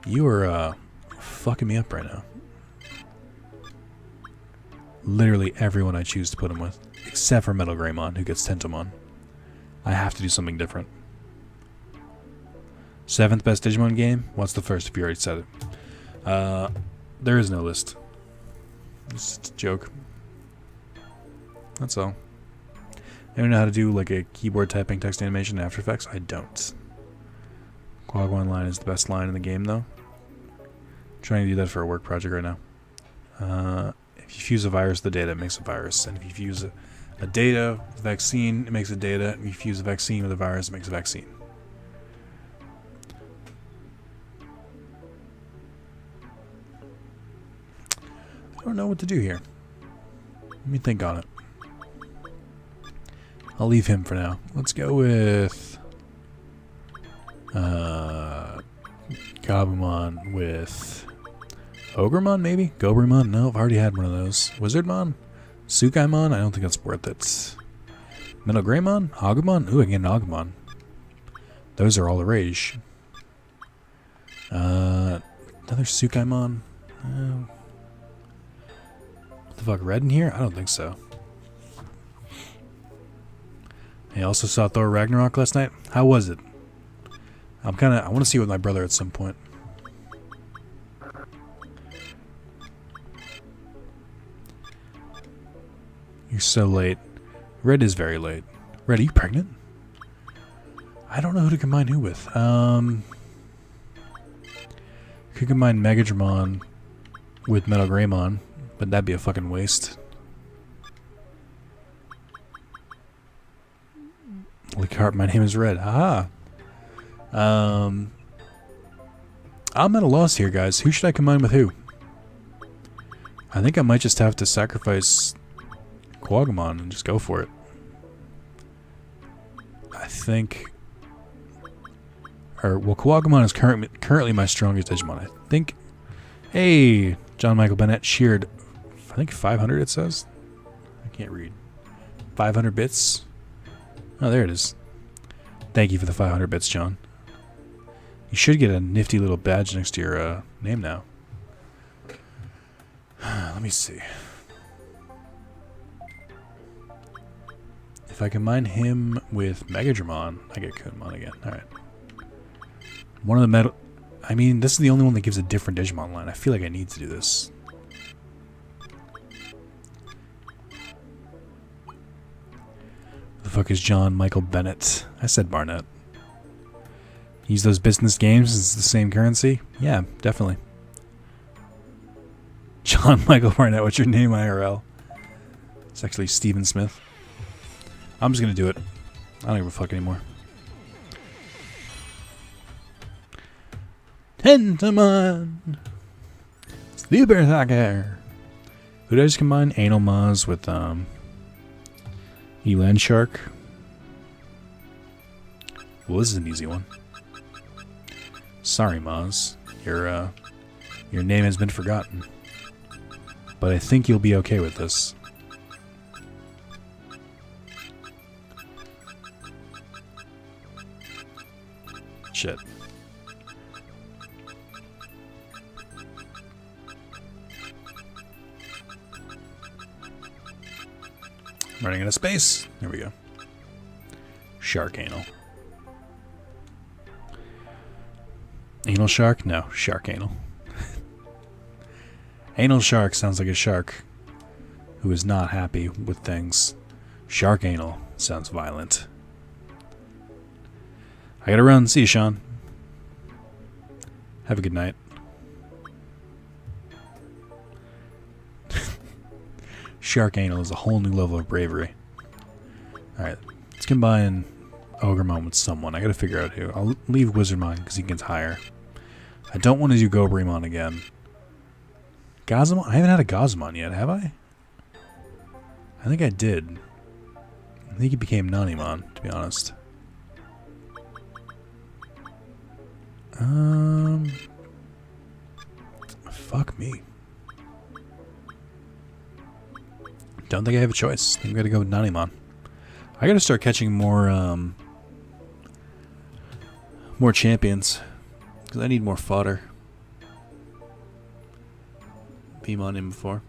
You are, fucking me up right now. Literally everyone I choose to put him with. Except for Metal Greymon, who gets Tentomon. I have to do something different. 7th best Digimon game? What's the first if you already said it? There is no list. It's just a joke. That's all. I don't know how to do like a keyboard typing text animation in After Effects. I don't. Quagmon line is the best line in the game though. I'm trying to do that for a work project right now. If you fuse a virus with the data, it makes a virus. And if you fuse a data with a vaccine, it makes a data. If you fuse a vaccine with a virus, it makes a vaccine. I don't know what to do here. Let me think on it. I'll leave him for now. Let's go with Gabumon with Ogremon, maybe? Gobremon? No, I've already had one of those. Wizardmon? Sukaimon? I don't think that's worth it. Metal Greymon? Agumon? Ooh, again, Agumon. Those are all the rage. Another Sukaimon? What the fuck, red in here? I don't think so. I also saw Thor Ragnarok last night. How was it? I want to see it with my brother at some point. You're so late. Red is very late. Red, are you pregnant? I don't know who to combine who with. Could combine Megadramon with Metal Greymon, but that'd be a fucking waste. Lickheart, my name is Red. Haha. I'm at a loss here, guys. Who should I combine with who? I think I might just have to sacrifice Quagmon and just go for it. I think... well, Quagmon is currently my strongest Digimon. I think... Hey! John Michael Bennett sheared... I think 500 it says? I can't read. 500 bits? Oh, there it is. Thank you for the 500 bits, John. You should get a nifty little badge next to your name now. Let me see. If I combine him with Megadramon, I get Kunmon again. Alright. One of the metal... I mean, this is the only one that gives a different Digimon line. I feel like I need to do this. The fuck is John Michael Bennett? I said Barnett. Use those business games as the same currency? Yeah, definitely. John Michael Barnett, what's your name IRL? It's actually Steven Smith. I'm just gonna do it. I don't give a fuck anymore. Tentomon! Sleeper Hacker! Who did I just combine? Anal Maz with, Elan Shark. Well, this is an easy one. Sorry, Maz. Your name has been forgotten. But I think you'll be okay with this. Shit. I'm running out of space. There we go. Shark anal. Anal shark? No, shark anal. Anal shark sounds like a shark who is not happy with things. Shark anal sounds violent. I gotta run. See you, Sean. Have a good night. Shark anal is a whole new level of bravery. Alright, let's combine Ogremon with someone. I gotta figure out who. I'll leave Wizardmon because he gets higher. I don't want to do Gobremon again. Gazamon? I haven't had a Gazamon yet, have I? I think I did. I think he became Nanimon, to be honest. Fuck me. Don't think I have a choice. I think we gotta go with Nanimon. I gotta start catching more, More champions. Because I need more fodder. Beam on in before.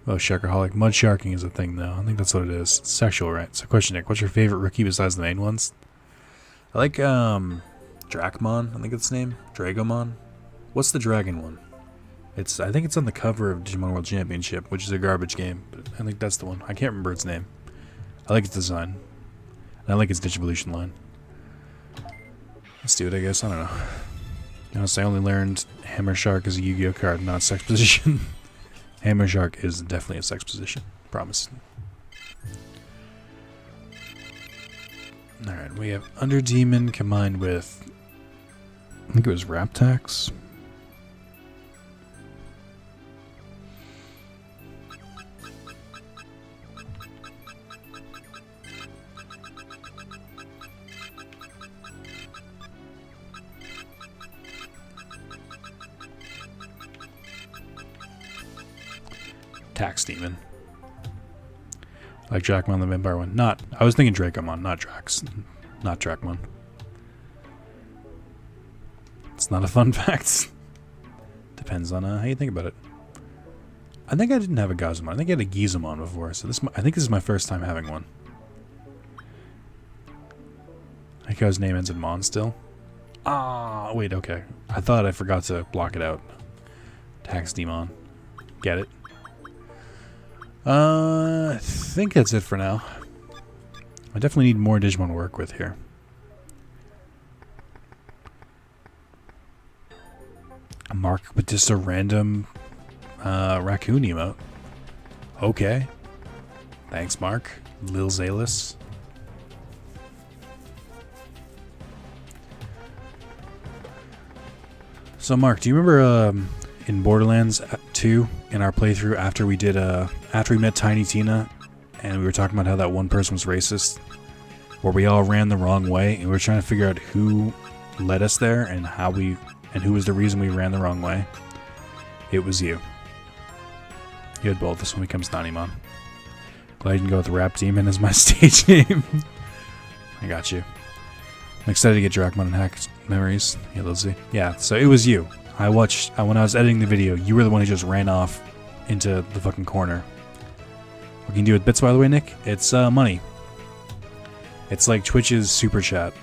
Oh, Sharkaholic. Mud sharking is a thing, though. I think that's what it is. It's sexual, right? So, question, Nick. What's your favorite rookie besides the main ones? I like, Dracmon. I think it's his name. Dragomon. What's the dragon one? I think it's on the cover of Digimon World Championship, which is a garbage game. But I think that's the one. I can't remember its name. I like its design. And I like its Digivolution line. Let's do it, I guess. I don't know. Honestly, I only learned Hammer Shark is a Yu-Gi-Oh card, not a sex position. Hammer Shark is definitely a sex position. Promise. Alright, we have Under Demon combined with... I think it was Raptax. Tax Demon. Like Dracmon the Vampire one. I was thinking Dracomon, not Drax. Not Dracmon. It's not a fun fact. Depends on how you think about it. I think I didn't have a Gazumon. I think I had a Gizamon before, so I think this is my first time having one. I think his name ends in Mon still. Ah, wait, okay. I thought I forgot to block it out. Tax Demon. Get it? I think that's it for now. I definitely need more Digimon to work with here. Mark with just a random raccoon emote. Okay. Thanks, Mark. Lil Zalis. So, Mark, do you remember in Borderlands 2, in our playthrough after we met Tiny Tina, and we were talking about how that one person was racist, where we all ran the wrong way, and we were trying to figure out who led us there and who was the reason we ran the wrong way? It was you. You had both. This one becomes Nanimon. Glad you can go with Rap Demon as my stage name. I got you. I'm excited to get Dracmon and Hack memories. Yeah, let's see. Yeah, so it was you. I watched, when I was editing the video, you were the one who just ran off into the fucking corner. What can you do with bits, by the way, Nick? It's money. It's like Twitch's super chat.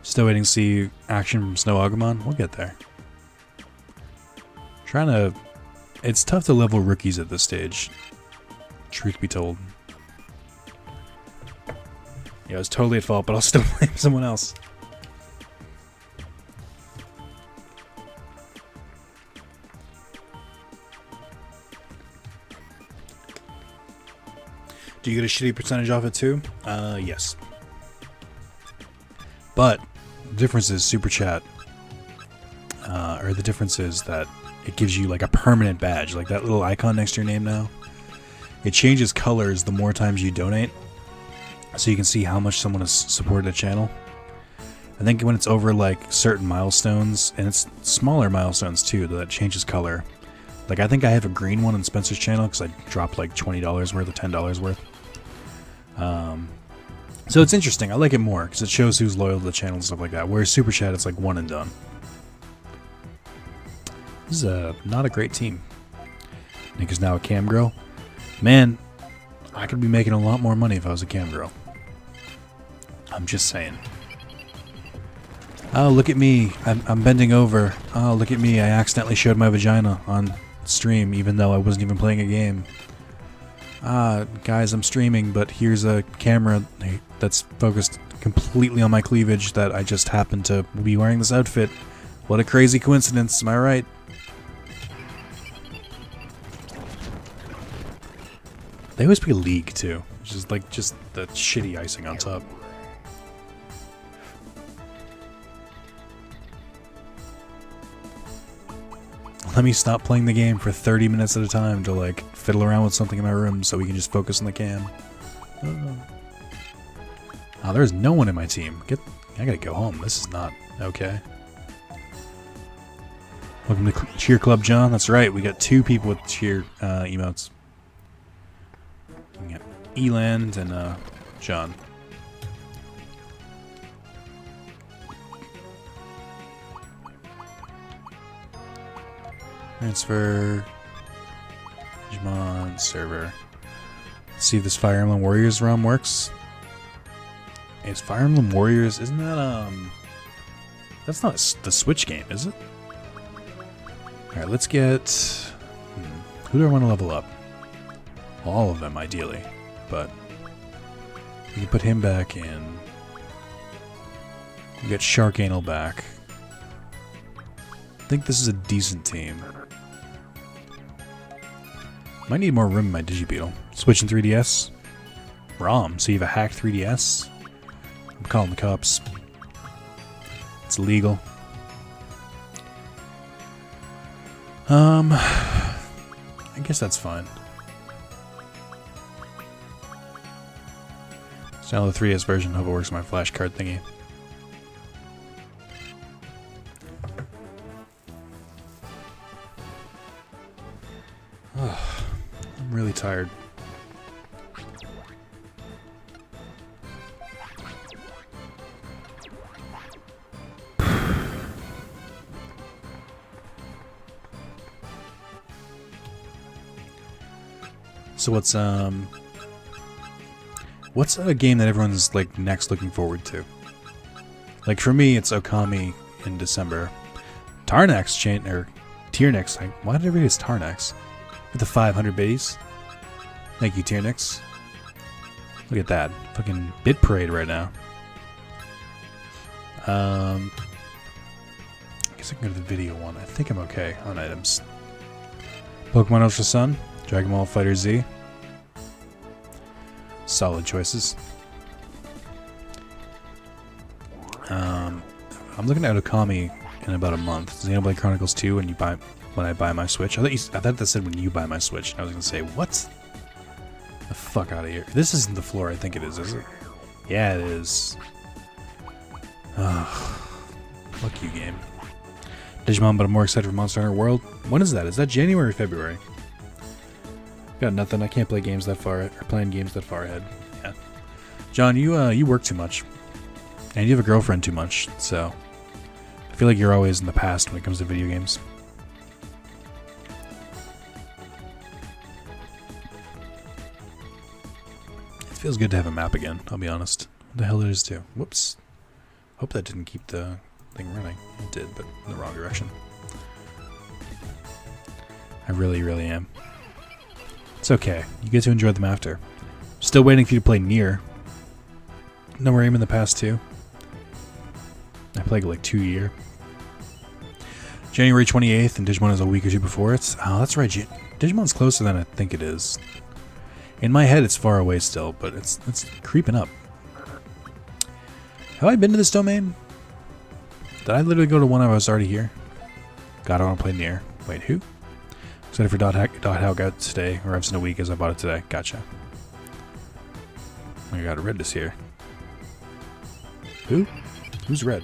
Still waiting to see action from Snow Agumon. We'll get there. It's tough to level rookies at this stage. Truth be told. Yeah, I was totally at fault, but I'll still blame someone else. Do you get a shitty percentage off it too? Yes. But the difference is Super Chat, or the difference is that it gives you like a permanent badge, like that little icon next to your name now. It changes colors the more times you donate, so you can see how much someone has supported a channel. I think when it's over like certain milestones, and it's smaller milestones too, that changes color. Like I think I have a green one on Spencer's channel because I dropped like $20 worth or $10 worth. So it's interesting. I like it more because it shows who's loyal to the channel and stuff like that. Whereas Super Chat, it's like one and done. This is not a great team. Nick is now a cam girl. Man, I could be making a lot more money if I was a cam girl. I'm just saying. Oh, look at me. I'm bending over. Oh, look at me. I accidentally showed my vagina on stream even though I wasn't even playing a game. Guys, I'm streaming, but here's a camera that's focused completely on my cleavage that I just happened to be wearing this outfit. What a crazy coincidence, am I right? They always pick a league, too, which is like just the shitty icing on top. Let me stop playing the game for 30 minutes at a time to like fiddle around with something in my room so we can just focus on the cam. Oh, there's no one in my team. I gotta go home. This is not okay. Welcome to Cheer Club, John. That's right. We got 2 people with cheer emotes. We got Eland and John. Transfer. Digimon server. Let's see if this Fire Emblem Warriors ROM works. It's Fire Emblem Warriors. Isn't that that's not the Switch game, is it? Alright, let's get... who do I want to level up? All of them, ideally. But we can put him back in. We get Shark Anal back. I think this is a decent team. Might need more room in my Digibeetle. Switching 3DS. ROM, so you have a hacked 3DS. I'm calling the cops. It's illegal. I guess that's fine. So now the 3DS version, hope it works with my flashcard thingy. I'm really tired. So what's a game that everyone's like next looking forward to? Like for me, it's Okami in December. Tarnax Tiernix. Why did I read it's Tarnax? With the 500 biddies. Thank you, Tiernix. Look at that. Fucking bit parade right now. I guess I can go to the video one. I think I'm okay on items. Pokemon Ultra Sun. Dragon Ball Fighter Z. Solid choices. I'm looking at Okami in about a month. Xenoblade Chronicles 2 when I buy my Switch. I thought that said when you buy my Switch. I was gonna say, what? The fuck out of here. This isn't the floor I think it is it? Yeah, it is. Fuck you, game. Digimon, but I'm more excited for Monster Hunter World. When is that? Is that January or February? Got nothing. I can't play games that far, or playing games that far ahead. Yeah. John, you work too much. And you have a girlfriend too much, so I feel like you're always in the past when it comes to video games. It feels good to have a map again, I'll be honest. What the hell it is too. Whoops. Hope that didn't keep the thing running. It did, but in the wrong direction. I really, really am. It's okay. You get to enjoy them after. Still waiting for you to play Nier. No more aim in the past too. I played like 2 years. January 28th, and Digimon is a week or 2 before it. Oh, that's right. Digimon's closer than I think it is. In my head, it's far away still, but it's creeping up. Have I been to this domain? Did I literally go to one I was already here? God, I want to play Nier. Wait, who? Excited for Dot Hack out today, or I've seen a week as I bought it today. Gotcha. Oh my god, Red is here. Who? Who's Red?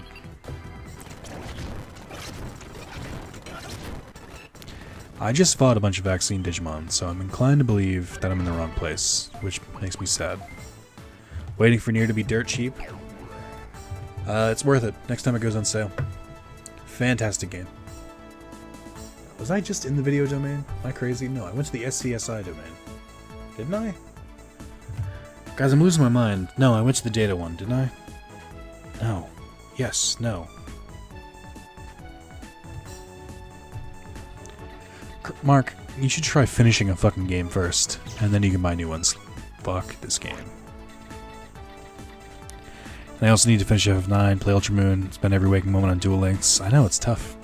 I just fought a bunch of vaccine Digimon, so I'm inclined to believe that I'm in the wrong place, which makes me sad. Waiting for Nier to be dirt cheap. It's worth it. Next time it goes on sale. Fantastic game. Was I just in the video domain? Am I crazy? No, I went to the SCSI domain. Didn't I? Guys, I'm losing my mind. No, I went to the data one, didn't I? No. Yes, no. Mark, you should try finishing a fucking game first, and then you can buy new ones. Fuck this game. And I also need to finish FF9, play Ultra Moon, spend every waking moment on Duel Links. I know, it's tough.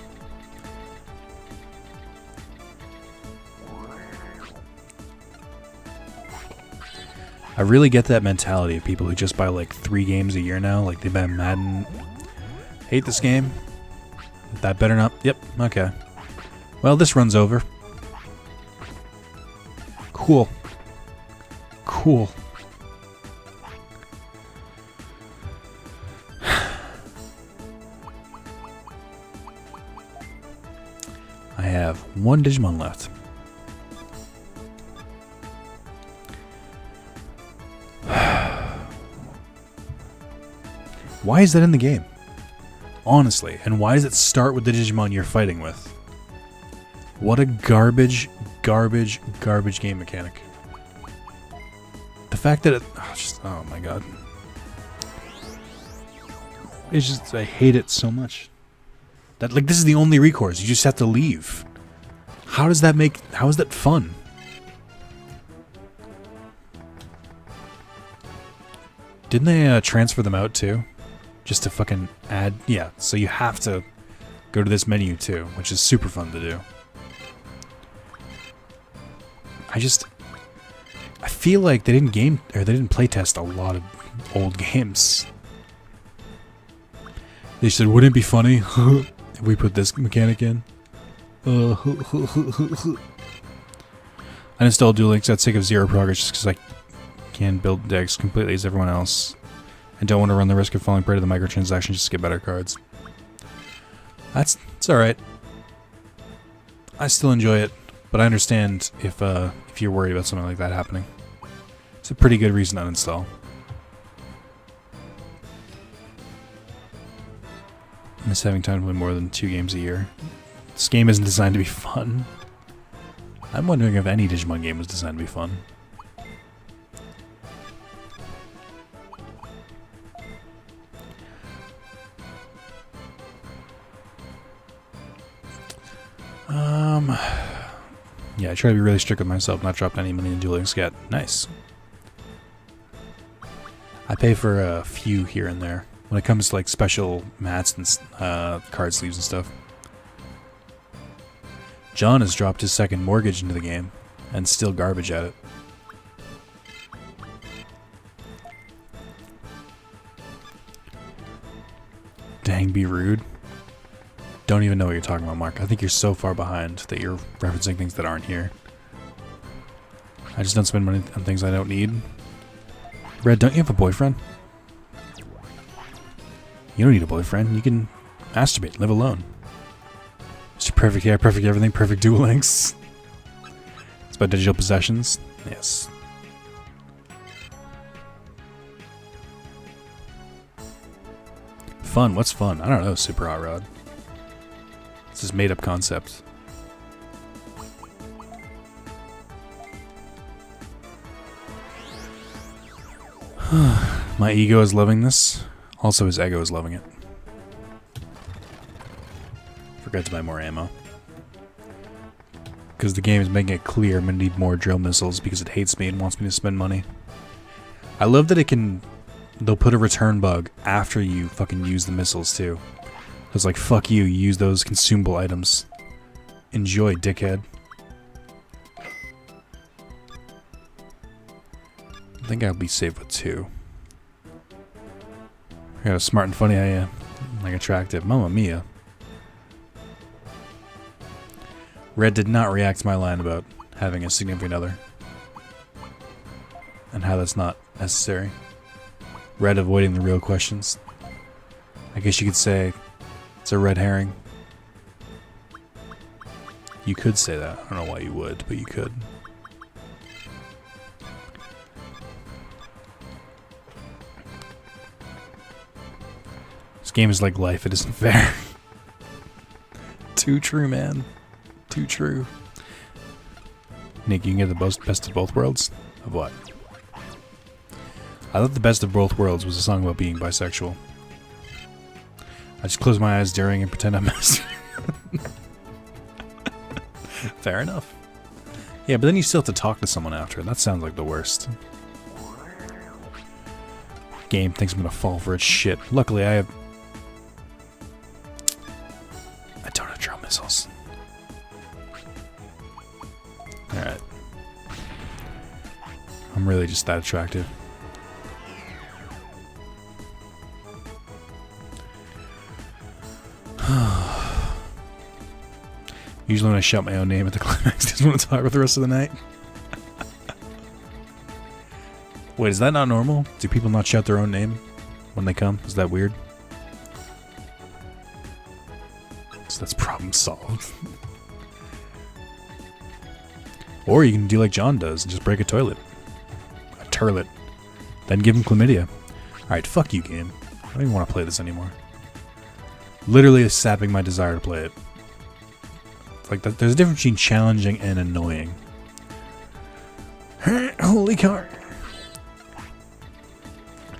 I really get that mentality of people who just buy like 3 games a year now. Like they buy Madden. Hate this game. That better not. Yep, okay. Well, this runs over. Cool. Cool. I have one Digimon left. Why is that in the game? Honestly, and why does it start with the Digimon you're fighting with? What a garbage game mechanic. The fact that it... oh my god. It's just... I hate it so much. That, like, this is the only recourse. You just have to leave. How does that make... how is that fun? Didn't they transfer them out too? Just to fucking add... yeah, so you have to go to this menu too, which is super fun to do. I feel like they didn't playtest a lot of old games. They said, wouldn't it be funny if we put this mechanic in? I installed Duel Links at sake of zero progress just because I can build decks completely as everyone else. I don't want to run the risk of falling prey to the microtransactions just to get better cards. It's alright. I still enjoy it, but I understand if you're worried about something like that happening. It's a pretty good reason to uninstall. I miss having time to play more than 2 games a year. This game isn't designed to be fun. I'm wondering if any Digimon game was designed to be fun. Yeah, I try to be really strict with myself, not dropped any money in Duel Links yet. Nice. I pay for a few here and there when it comes to like special mats and card sleeves and stuff. John has dropped his second mortgage into the game and still garbage at it. Dang, be rude. Don't even know what you're talking about, Mark. I think you're so far behind that you're referencing things that aren't here. I just don't spend money on things I don't need. Red, don't you have a boyfriend? You don't need a boyfriend. You can masturbate, live alone. Mr. Perfect Hair, Perfect Everything, Perfect Duel Links. It's about digital possessions. Yes. Fun? What's fun? I don't know, Super Hot Rod. It's this made-up concept. My ego is loving this. Also, his ego is loving it. Forgot to buy more ammo. Because the game is making it clear I'm going to need more drill missiles because it hates me and wants me to spend money. I love that it can... they'll put a return bug after you fucking use the missiles, too. It's like, fuck you, use those consumable items. Enjoy, dickhead. I think I'll be safe with 2. I got a smart and funny I am. Like attractive. Mamma mia. Red did not react to my line about having a significant other. And how that's not necessary. Red avoiding the real questions. I guess you could say it's a red herring. You could say that. I don't know why you would, but you could. This game is like life. It isn't fair. Too true, man. Too true. Nick, you can get the best of both worlds? Of what? I thought the best of both worlds was a song about being bisexual. I just close my eyes during and pretend I'm masturbating. Fair enough. Yeah, but then you still have to talk to someone after. That sounds like the worst. Game thinks I'm gonna fall for its shit. Luckily, I don't have drill missiles. Alright. I'm really just that attractive. Usually when I shout my own name at the climax, I just want to talk with the rest of the night. Wait, is that not normal? Do people not shout their own name when they come? Is that weird? So that's problem solved. Or you can do like John does and just break a toilet. A turlet. Then give him chlamydia. Alright, fuck you, game. I don't even want to play this anymore. Literally sapping my desire to play it. It's like there's a difference between challenging and annoying. Holy car.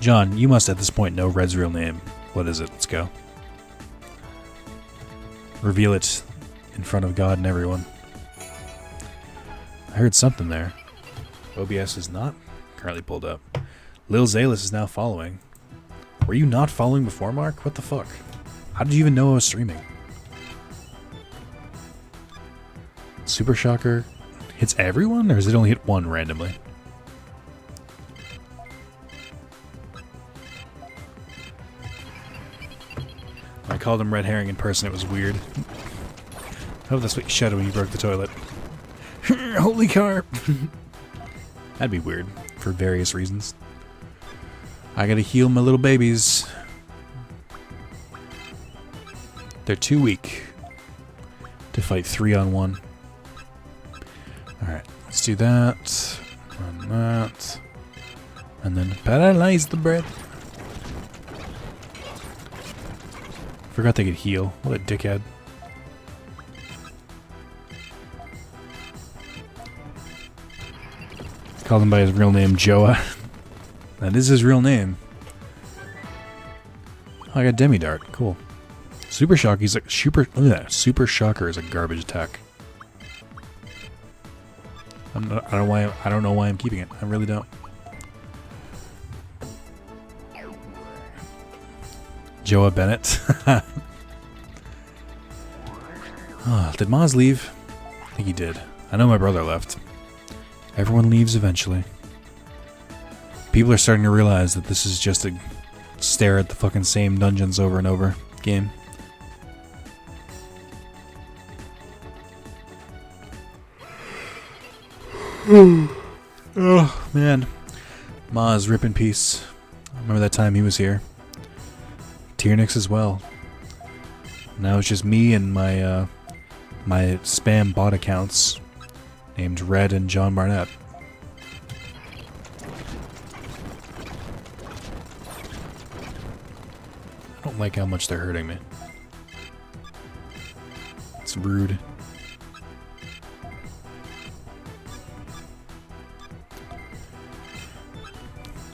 John, you must at this point know Red's real name. What is it? Let's go. Reveal it in front of God and everyone. I heard something there. OBS is not currently pulled up. Lil Zalis is now following. Were you not following before, Mark? What the fuck? How did you even know I was streaming? Super Shocker hits everyone, or does it only hit one randomly? I called him Red Herring in person, it was weird. I hope that's what you shouted when you broke the toilet. Holy carp! That'd be weird, for various reasons. I gotta heal my little babies. They're too weak to fight 3-on-1. Alright, let's do that. Run that. And then paralyze the bread. Forgot they could heal. What a dickhead. Called him by his real name, Joa. That is his real name. Oh, I got Demi Dart. Cool. Super Shock. He's like Super Shocker is a garbage attack. I don't know why I'm keeping it. I really don't. Joa Bennett. Oh, did Maz leave? I think he did. I know my brother left. Everyone leaves eventually. People are starting to realize that this is just a stare at the fucking same dungeons over and over game. Oh, man. Maz, rip in peace. I remember that time he was here. Tiernix as well. Now it's just me and my my spam bot accounts named Red and John Barnett. I don't like how much they're hurting me. It's rude.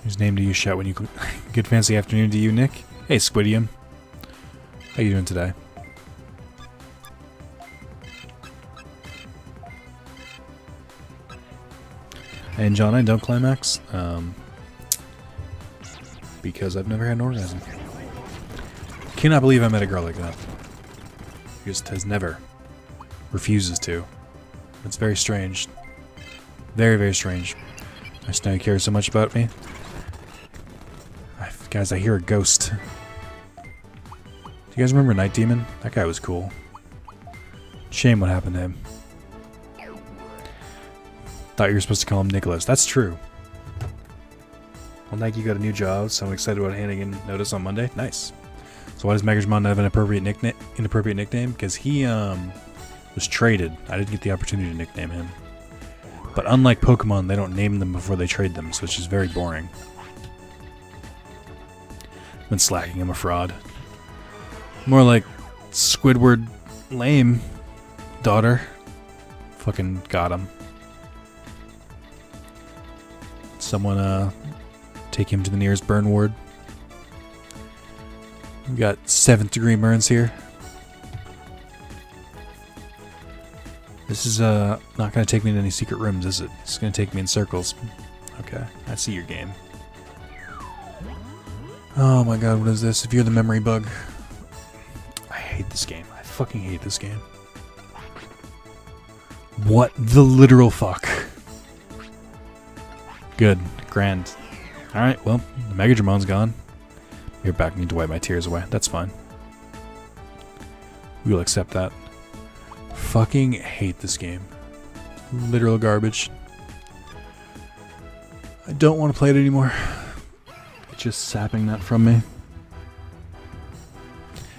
Whose name do you shout when you... Good fancy afternoon to you, Nick. Hey, Squidium. How you doing today? And John, I don't climax. Because I've never had an orgasm. Cannot believe I met a girl like that. Just has never. Refuses to. It's very strange. Very, very strange. I just know you care so much about me. Guys, I hear a ghost. Do you guys remember Night Demon? That guy was cool. Shame what happened to him. Thought you were supposed to call him Nicholas. That's true. Well, Nike got a new job, so I'm excited about handing in notice on Monday. Nice. So why does Megasmon have an inappropriate nickname? Because he was traded. I didn't get the opportunity to nickname him. But unlike Pokemon, they don't name them before they trade them, so it's just very boring. Been slacking, I'm a fraud. More like Squidward lame daughter. Fucking got him. Someone take him to the nearest burn ward. We got 7th degree burns here. This is not gonna take me to any secret rooms, is it? It's gonna take me in circles. Okay, I see your game. Oh my god, what is this? If you're the memory bug. I hate this game. I fucking hate this game. What the literal fuck? Good. Grand. Alright, well, the Mega Dramon's gone. You're back. Need to wipe my tears away. That's fine. We will accept that. Fucking hate this game. Literal garbage. I don't want to play it anymore. Just sapping that from me.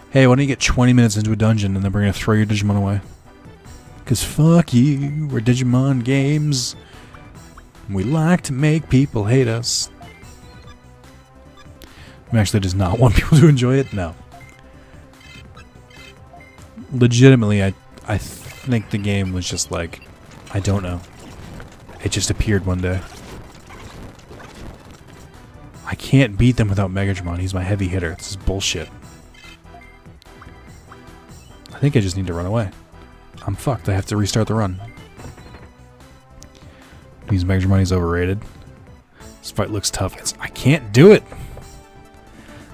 Hey, why don't you get 20 minutes into a dungeon and then we're going to throw your Digimon away? 'Cause fuck you, we're Digimon games. We like to make people hate us. I actually does not want people to enjoy it? No. Legitimately, I think the game was just like, I don't know. It just appeared one day. I can't beat them without Megadramon. He's my heavy hitter. This is bullshit. I think I just need to run away. I'm fucked. I have to restart the run. Means Megadramon is overrated. This fight looks tough. I can't do it.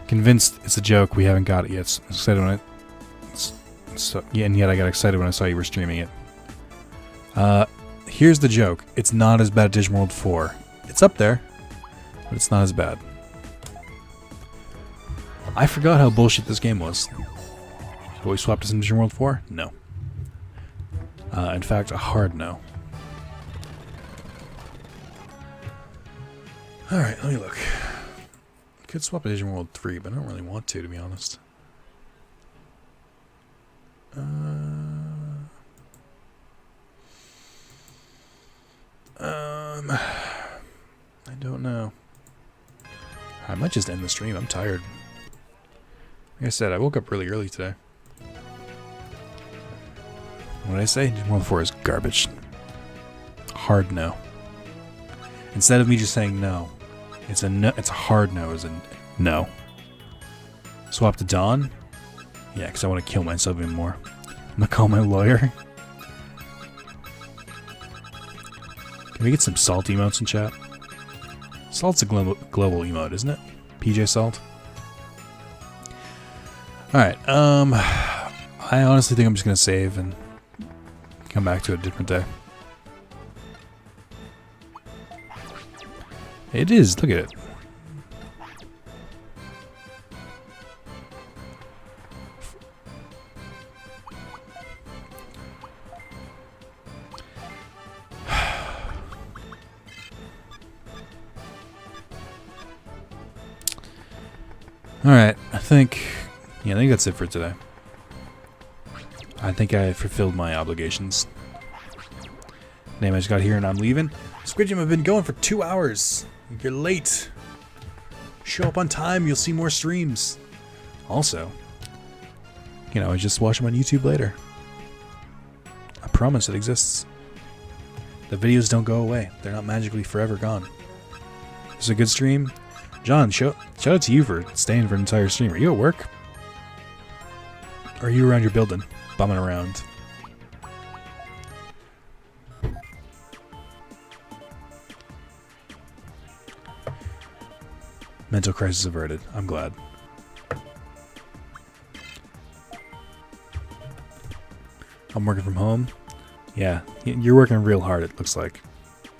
Convinced it's a joke. We haven't got it yet. So excited when and yet I got excited when I saw you were streaming it. Here's the joke. It's not as bad as Digimon World 4. It's up there, but it's not as bad. I forgot how bullshit this game was. Have we swapped this in Digimon World 4? No. In fact, a hard no. Alright, let me look. Could swap to Digimon World 3, but I don't really want to be honest. I don't know. I might just end the stream. I'm tired. Like I said, I woke up really early today. What did I say? Digimon World 4 is garbage. Hard no. Instead of me just saying no, it's a no. It's a hard no. As in no. Swap to Dawn. Yeah, because I want to kill myself even more. I'm gonna call my lawyer. Can we get some salt emotes in chat? Salt's a global emote, isn't it? PJ Salt. Alright, I honestly think I'm just gonna save and come back to it a different day. It is, look at it. Alright, I think that's it for today. I think I fulfilled my obligations. Name I just got here and I'm leaving. Squid Jam, I've been going for 2 hours. You're late. Show up on time, you'll see more streams. Also, just watch them on YouTube later. I promise it exists. The videos don't go away. They're not magically forever gone. This is a good stream. John, shout out to you for staying for an entire stream. Are you at work? Or are you around your building, bumming around? Mental crisis averted. I'm glad. I'm working from home. Yeah, you're working real hard, it looks like.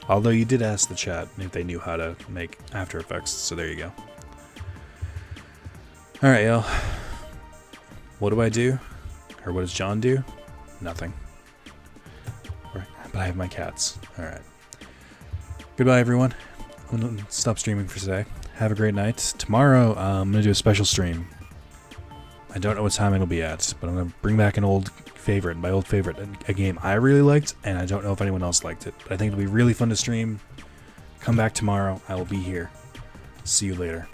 Although you did ask the chat if they knew how to make After Effects, so there you go. Alright, y'all. What do I do? Or what does John do? Nothing. But I have my cats. Alright. Goodbye, everyone. I'm going to stop streaming for today. Have a great night. Tomorrow, I'm going to do a special stream. I don't know what time it'll be at, but I'm going to bring back an old favorite. My old favorite, a game I really liked, and I don't know if anyone else liked it. But I think it'll be really fun to stream. Come back tomorrow. I will be here. See you later.